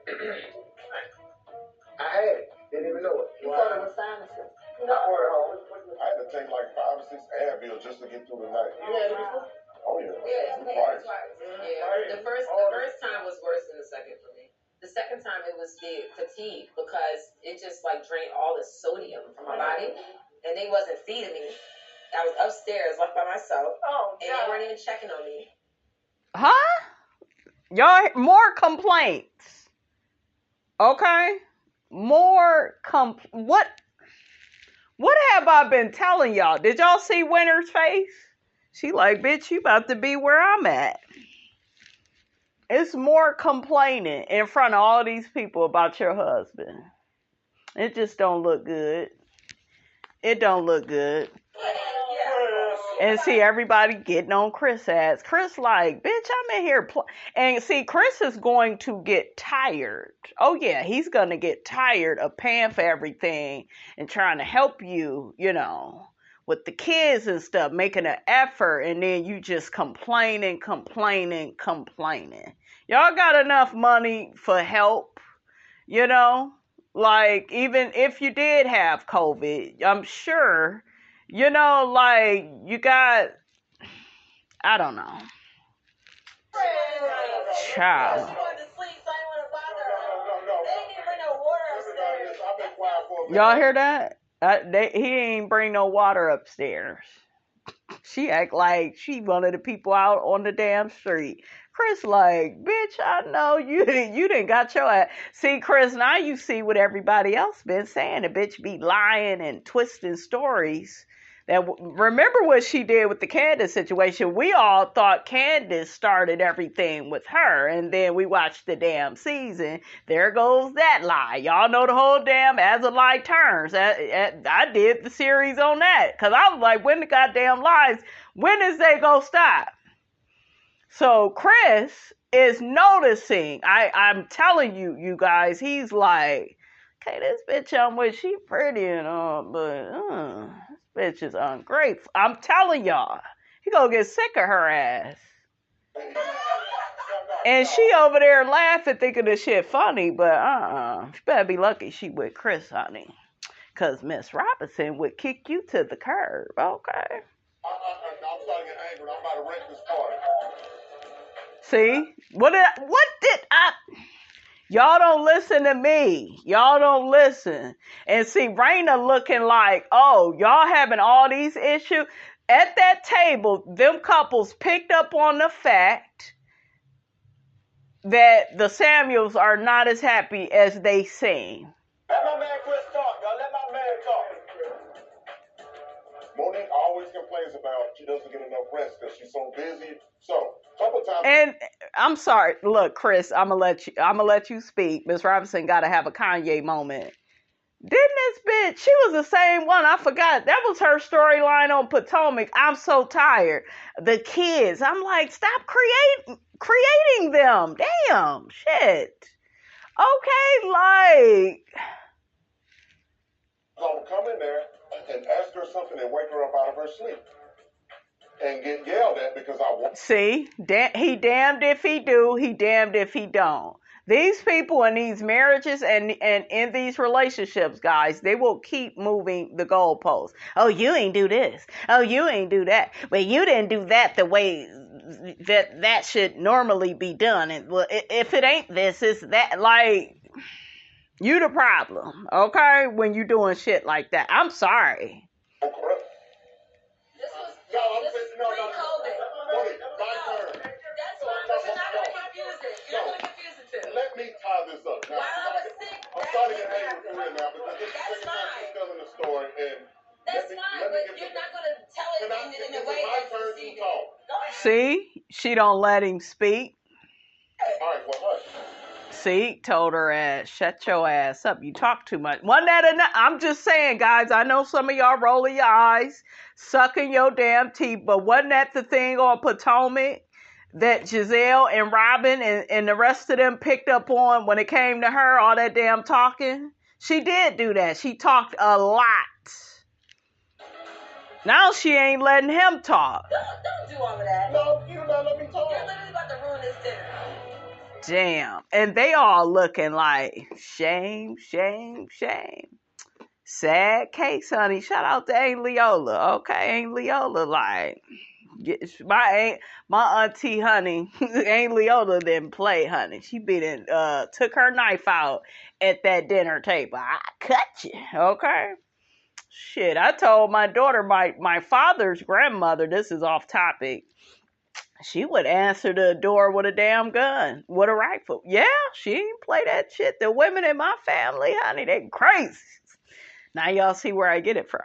Speaker 9: I had it. Didn't even know it.
Speaker 2: You thought it was sinuses?
Speaker 9: No.
Speaker 6: I had to take like 5 or 6 Advil just to get through the night.
Speaker 9: You had it before?
Speaker 6: Oh yeah.
Speaker 2: Yeah,
Speaker 6: Twice.
Speaker 2: Yeah. The first time was worse than the second for me. The second time it was the fatigue because it just like drained all the sodium from my body, and they wasn't feeding me. I was upstairs, left by myself, and they weren't even checking on me.
Speaker 1: Huh? Y'all, more complaints. Okay? What have I been telling y'all? Did y'all see Winter's face? She like, bitch, you about to be where I'm at. It's more complaining in front of all these people about your husband. It just don't look good. It don't look good. And see everybody getting on Chris' ass. Chris like, bitch, I'm in here. And see, Chris is going to get tired. Oh, yeah, he's going to get tired of paying for everything and trying to help you, with the kids and stuff, making an effort. And then you just complaining. Y'all got enough money for help, Like, even if you did have COVID, I'm sure... you got, I don't know. Child. Y'all hear that? He ain't bring no water upstairs. She act like she one of the people out on the damn street. Chris like, bitch, I know you didn't got your ass. See, Chris, now you see what everybody else been saying. The bitch be lying and twisting stories. Remember what she did with the Candace situation? We all thought Candace started everything with her, and then we watched the damn season. There goes that lie. Y'all know the whole damn As a Lie Turns. I did the series on that, because I was like, when the goddamn lies, when is they gonna stop? So Chris is noticing. I'm telling you, you guys, he's like, okay, this bitch I'm with, she pretty and all, but bitch is ungrateful. I'm telling y'all, he gonna get sick of her ass. And she over there laughing, thinking this shit funny, but she better be lucky she with Chris, honey. Cause Miss Robinson would kick you to the curb, okay?
Speaker 6: I'm starting to get angry. I'm about to wreck this party.
Speaker 1: See? What did I... Y'all don't listen to me. Y'all don't listen. And see, Raina looking like, oh, y'all having all these issues. At that table, them couples picked up on the fact that the Samuels are not as happy as they seem.
Speaker 6: Let my man Chris talk, y'all. Let my man talk. Monique always complains about she doesn't get enough rest because she's so busy. So, couple times.
Speaker 1: And I'm sorry. Look, Chris, I'm gonna let you speak. Miss Robinson got to have a Kanye moment. Didn't this bitch? She was the same one. I forgot. That was her storyline on Potomac. I'm so tired. The kids. I'm like, stop creating them. Damn, shit. Okay, like.
Speaker 6: So come in there and ask her something and wake her up out of her sleep. And get yelled at because I want.
Speaker 1: See, he damned if he do, he damned if he don't. These people in these marriages and in these relationships, guys, they will keep moving the goalposts. Oh, you ain't do this. Oh, you ain't do that. Well, you didn't do that the way that should normally be done. And well, if it ain't this, it's that. Like, you the problem, okay? When you doing shit like that. I'm sorry.
Speaker 6: This was pre-COVID. My turn.
Speaker 2: That's fine, but you're not going to confuse it. You're not going to confuse it too.
Speaker 6: Let me tie this up. Now,
Speaker 2: While I was sick,
Speaker 6: I'm starting to get angry for real now because this is the second time she's telling the story. And
Speaker 2: that's fine, but you're not going to tell it in a way that's the
Speaker 1: See, she don't let him speak.
Speaker 6: All right, well, hush.
Speaker 1: See, told her ass, shut your ass up. You talk too much. Wasn't that enough? I'm just saying, guys, I know some of y'all rolling your eyes, sucking your damn teeth, but wasn't that the thing on Potomac that Giselle and Robin and the rest of them picked up on when it came to her, all that damn talking? She did do that. She talked a lot. Now she ain't letting him talk.
Speaker 2: Don't do all of that.
Speaker 6: No, you do not let me talk.
Speaker 2: You're literally about to ruin this dinner.
Speaker 1: Damn. And they all looking like, shame, shame, shame. Sad case, honey. Shout out to Aunt Leola. Okay, Aunt Leola, like, my auntie, honey, Aunt Leola didn't play, honey. She took her knife out at that dinner table. I cut you, okay? Shit, I told my daughter, my father's grandmother, this is off topic, she would answer the door with a damn gun, with a rifle. Yeah, she ain't play that shit. The women in my family, honey, they crazy. Now y'all see where I get it from.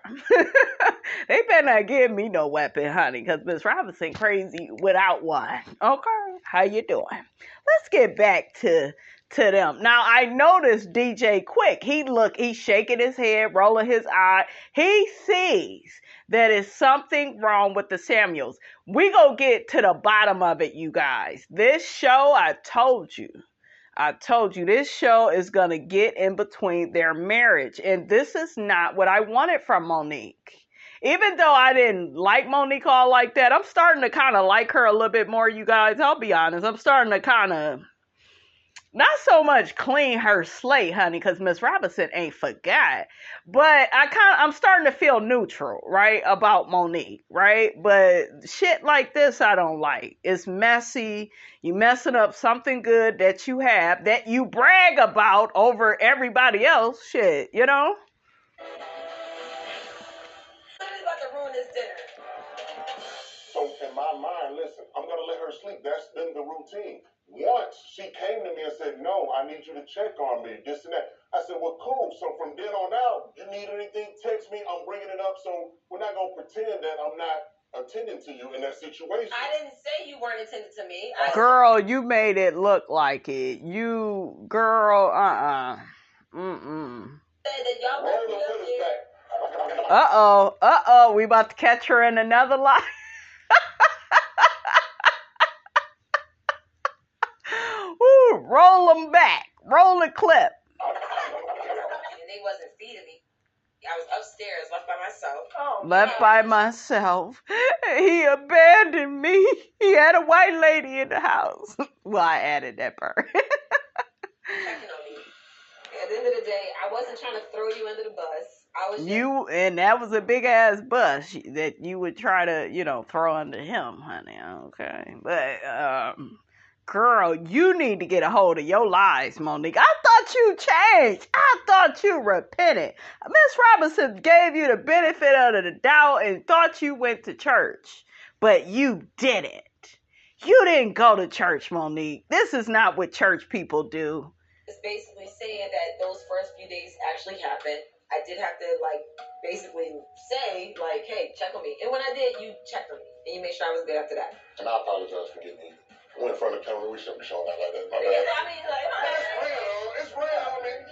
Speaker 1: They better not give me no weapon, honey, because Miss Robinson crazy without one. Okay, how you doing? Let's get back to them. Now, I noticed DJ Quick. He's shaking his head, rolling his eye. He sees that is something wrong with the Samuels. We gonna get to the bottom of it, you guys. This show, I told you, this show is going to get in between their marriage. And this is not what I wanted from Monique. Even though I didn't like Monique all like that, I'm starting to kind of like her a little bit more, you guys. I'll be honest. I'm starting to kind of, not so much clean her slate, honey, because Miss Robinson ain't forgot. But I'm starting to feel neutral, right, about Monique, right? But shit like this, I don't like. It's messy. You messing up something good that you have, that you brag about over everybody else. Shit, you know?
Speaker 2: Somebody's about to ruin this dinner.
Speaker 6: So in my mind, listen, I'm going to let her sleep. That's been the routine. Once she came to me and said, no, I need you to check on me, this and that. I said, well, cool. So from then on out, you need anything, text me. I'm bringing it up. So we're not going to pretend that I'm not attending to you in that situation.
Speaker 2: I didn't say you weren't attending to me.
Speaker 1: Girl, you made it look like it. Girl,
Speaker 2: Said that y'all left me up here.
Speaker 1: Uh-oh, we about to catch her in another lie. Ooh, roll them back. Roll the clip.
Speaker 2: And they wasn't feeding me. I was upstairs, left by myself.
Speaker 1: Left by myself. He abandoned me. He had a white lady in the house. Well, I added that part.
Speaker 2: Checking on me. At the end of the day, I wasn't trying to throw you under the bus.
Speaker 1: And that was a big ass bus that you would try to, throw under him, honey. Okay. But, girl, you need to get a hold of your lies, Monique. I thought you changed. I thought you repented. Miss Robinson gave you the benefit of the doubt and thought you went to church. But you didn't. You didn't go to church, Monique. This is not what church people do.
Speaker 2: It's basically saying that those first few days actually happened. I did have to, basically say, hey, check on me. And when I did, you checked on me. And you made sure I was good after that.
Speaker 6: And I apologize for getting you. We're in front of the camera. We shouldn't be showing that like that. My bad.
Speaker 2: I mean,
Speaker 6: It's real. I mean,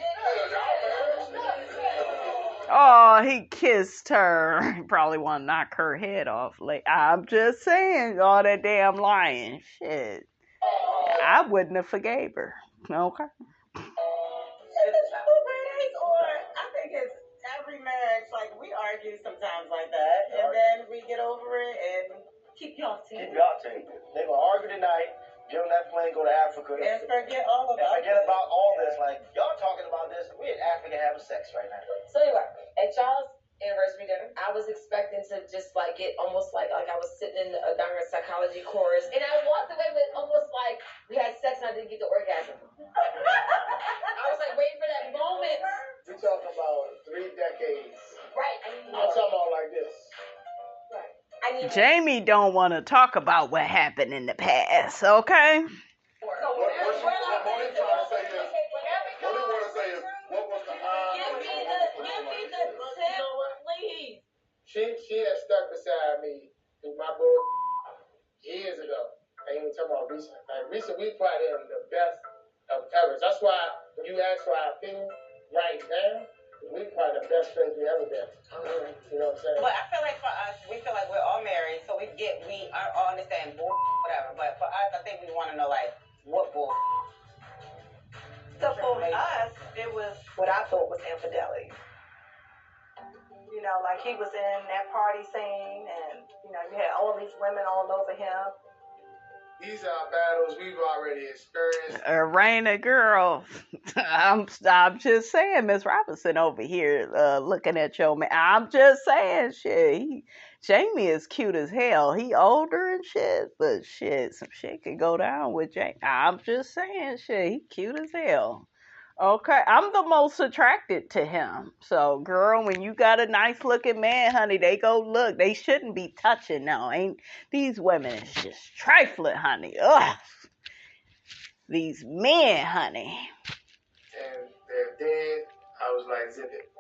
Speaker 1: Oh, he kissed her. He probably want to knock her head off. I'm just saying, all that damn lying. Shit. I wouldn't have forgave her. Okay.
Speaker 3: We argue sometimes like that, and then we get over it and
Speaker 2: keep y'all team.
Speaker 4: Keep y'all team. They gonna argue tonight, get on that plane, go to Africa,
Speaker 3: and forget all about
Speaker 4: and forget about all this. Like, y'all talking about this, we in Africa having sex right now.
Speaker 2: So anyway, at y'all's anniversary dinner, I was expecting to just get almost like I was sitting in a Dharma psychology course, and I walked away with almost like we had sex and I didn't get the orgasm. I was waiting for that moment.
Speaker 9: We talking about 3 decades.
Speaker 2: Right.
Speaker 9: I'm talking about like this.
Speaker 2: Right.
Speaker 1: Jamie don't want to talk about what happened in the past, okay?
Speaker 6: What Monique trying to say is, what want to say is, what was the
Speaker 2: Give me the tip, please.
Speaker 9: She has stuck beside me through my bull. years ago. I ain't even talking about recent. Like recent, we probably have the best of ever. That's why when you ask for our opinion right now, we probably the best friends we ever been. You know what I'm saying?
Speaker 3: But I feel like for us, we feel like we're all married, so we all understand bull, whatever. But for us, I think we want to know like what bull.
Speaker 2: So for us, it was what I thought was infidelity. You know, like he was in that party scene, and you know, you had all these women all over him.
Speaker 9: These are battles we've already experienced.
Speaker 1: Raina, girl, I'm just saying, Miss Robinson over here looking at your man. I'm just saying, shit. Jamie is cute as hell. He older and shit, but shit, some shit could go down with Jamie. I'm just saying, shit. He cute as hell. Okay, I'm the most attracted to him. So, girl, when you got a nice looking man, honey, they go look. They shouldn't be touching now. Ain't these women is just trifling, honey. Ugh. These men, honey.
Speaker 9: And they're dead. I was like, zip it.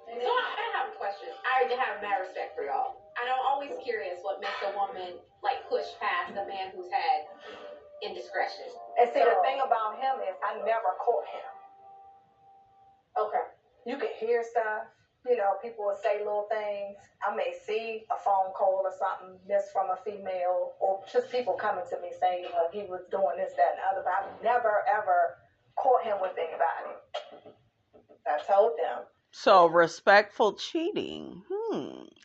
Speaker 10: So I have a question. I have mad respect for y'all. And I'm always curious what makes a woman like push past a man who's had indiscretion.
Speaker 2: And see, the thing about him is I never caught him.
Speaker 10: Okay.
Speaker 2: You could hear stuff. You know, people would say little things. I may see a phone call or something missed from a female, or just people coming to me saying, you know, he was doing this, that, and the other. But I've never, ever caught him with anybody. I told them.
Speaker 1: So, respectful cheating.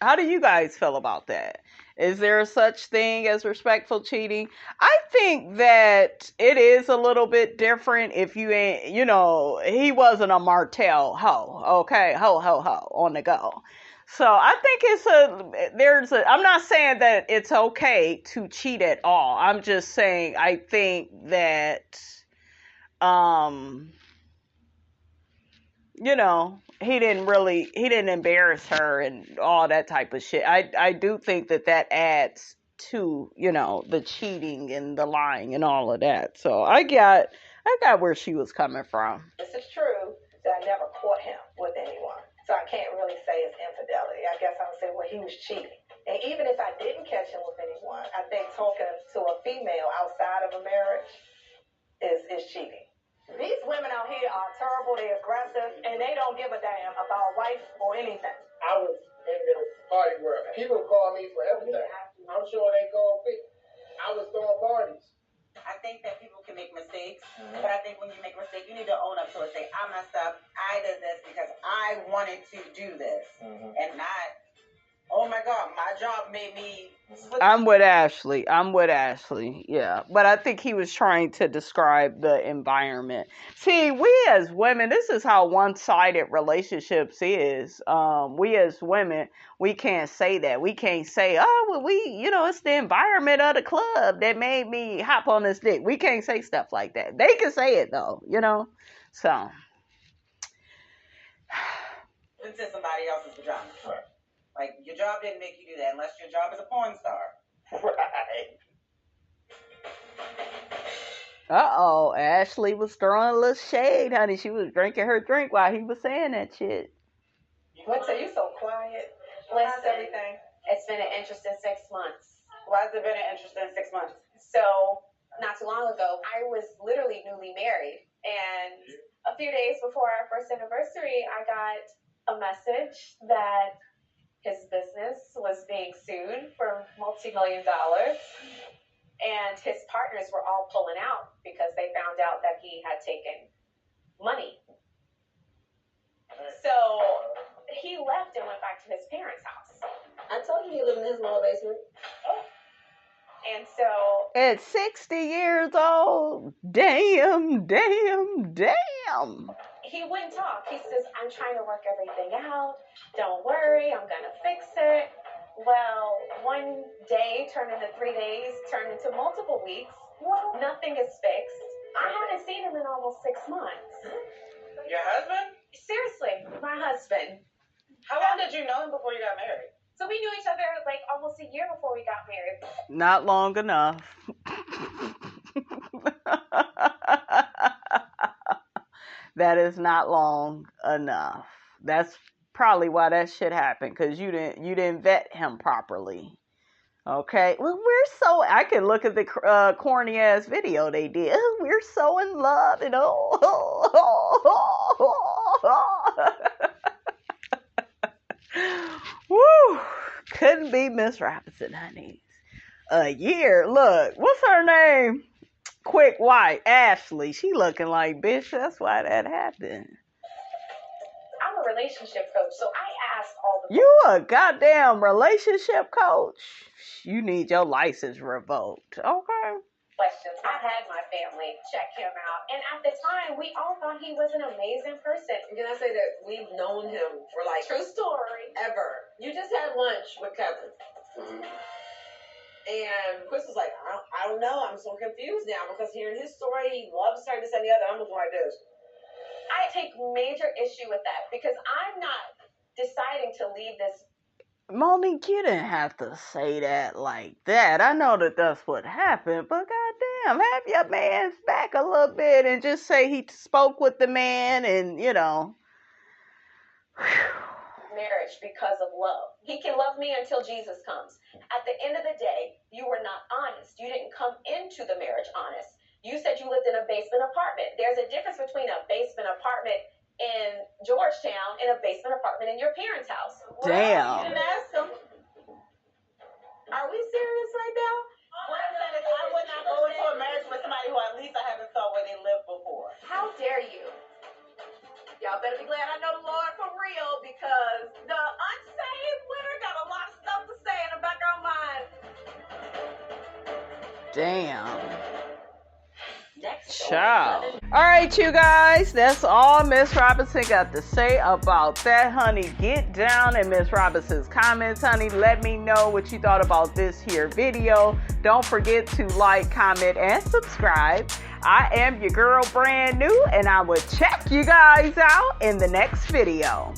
Speaker 1: How do you guys feel about that? Is there such thing as respectful cheating? I think that it is a little bit different if you ain't, you know, he wasn't a marital hoe, okay? Ho, on the go. So, I think I'm not saying that it's okay to cheat at all. I'm just saying I think that, you know, he didn't embarrass her and all that type of shit. I do think that adds to, you know, the cheating and the lying and all of that. So I got where she was coming from.
Speaker 2: This is true that I never caught him with anyone. So I can't really say it's infidelity. I guess I would say, well, he was cheating. And even if I didn't catch him with anyone, I think talking to a female outside of a marriage is cheating. These women out here are terrible, they're aggressive, and they don't give a damn about wife or anything.
Speaker 9: I was in the party world. People call me for everything. I'm sure they call me. I was throwing parties.
Speaker 3: I think that people can make mistakes, but I think when you make a mistake, you need to own up to it. Say, I messed up. I did this because I wanted to do this, and not, oh my God, my job made me.
Speaker 1: I'm with Ashley. Yeah. But I think he was trying to describe the environment. See, we as women, this is how one-sided relationships is. We as women, we can't say that. We can't say, oh, well, it's the environment of the club that made me hop on this dick. We can't say stuff like that. They can say it though, you know? So.
Speaker 3: Into somebody else's pajamas. Right. Like, your job didn't make you do that unless your job is a porn star.
Speaker 5: Right.
Speaker 1: Uh-oh, Ashley was throwing a little shade, honey. She was drinking her drink while he was saying that shit.
Speaker 2: Winter, you so quiet. Bless everything.
Speaker 10: It's been an interesting 6 months.
Speaker 3: Why has it been an interesting 6 months?
Speaker 10: So, not too long ago, I was literally newly married. And a few days before our first anniversary, I got a message that his business was being sued for multi-million dollars, and his partners were all pulling out because they found out that he had taken money. So he left and went back to his parents' house.
Speaker 2: I told you he lived in his little basement.
Speaker 10: And so
Speaker 1: at 60 years old, damn.
Speaker 10: He wouldn't talk. He says, I'm trying to work everything out. Don't worry, I'm going to fix it. Well, one day turned into 3 days, turned into multiple weeks. Nothing is fixed. I haven't seen him in almost 6 months.
Speaker 3: Your husband?
Speaker 10: Seriously, my husband.
Speaker 3: How long did you know him before you got married?
Speaker 10: So we knew each other like almost a year before we got married.
Speaker 1: Not long enough. That is not long enough. That's probably why that shit happened, because you didn't vet him properly. Okay, well, I can look at the corny ass video they did. Oh, we're so in love, and woo, couldn't be Miss Robinson, honey. A year, look, what's her name? Quick White, Ashley. She looking like, bitch, that's why that happened.
Speaker 10: I'm a relationship coach, so I ask all the...
Speaker 1: You a goddamn relationship coach? You need your license revoked. Okay.
Speaker 10: Questions. I had my family check him out, and at the time, we all thought he was an amazing person.
Speaker 2: Can I say that we've known him for like...
Speaker 10: True story.
Speaker 2: Ever. You just had lunch with Kevin. Mm-hmm. And Chris was like, I don't know. I'm so confused now because hearing his story, he loves her, this and the other. I'm looking like this.
Speaker 10: I take major issue with that because I'm not deciding to leave this.
Speaker 1: Monique, you didn't have to say that like that. I know that that's what happened, but goddamn, have your man's back a little bit and just say he spoke with the man and, you know.
Speaker 10: Marriage because of love. He can love me until Jesus comes. At the end of the day, you were not honest. You didn't come into the marriage honest. You said you lived in a basement apartment. There's a difference between a basement apartment in Georgetown and a basement apartment in your parents' house.
Speaker 1: Damn.
Speaker 3: You didn't ask him. Are we serious right now? What I'm saying is I would not go into a marriage with somebody who at least I haven't saw where they lived before.
Speaker 10: How dare you?
Speaker 3: Y'all better be glad I know the Lord for real because the unsaved winner got a lot of stuff to say in the back of our mind.
Speaker 1: Damn.
Speaker 2: Next.
Speaker 1: Ciao. All right, you guys. That's all Miss Robinson got to say about that, honey. Get down in Miss Robinson's comments, honey. Let me know what you thought about this here video. Don't forget to like, comment, and subscribe. I am your girl, Brand New, and I will check you guys out in the next video.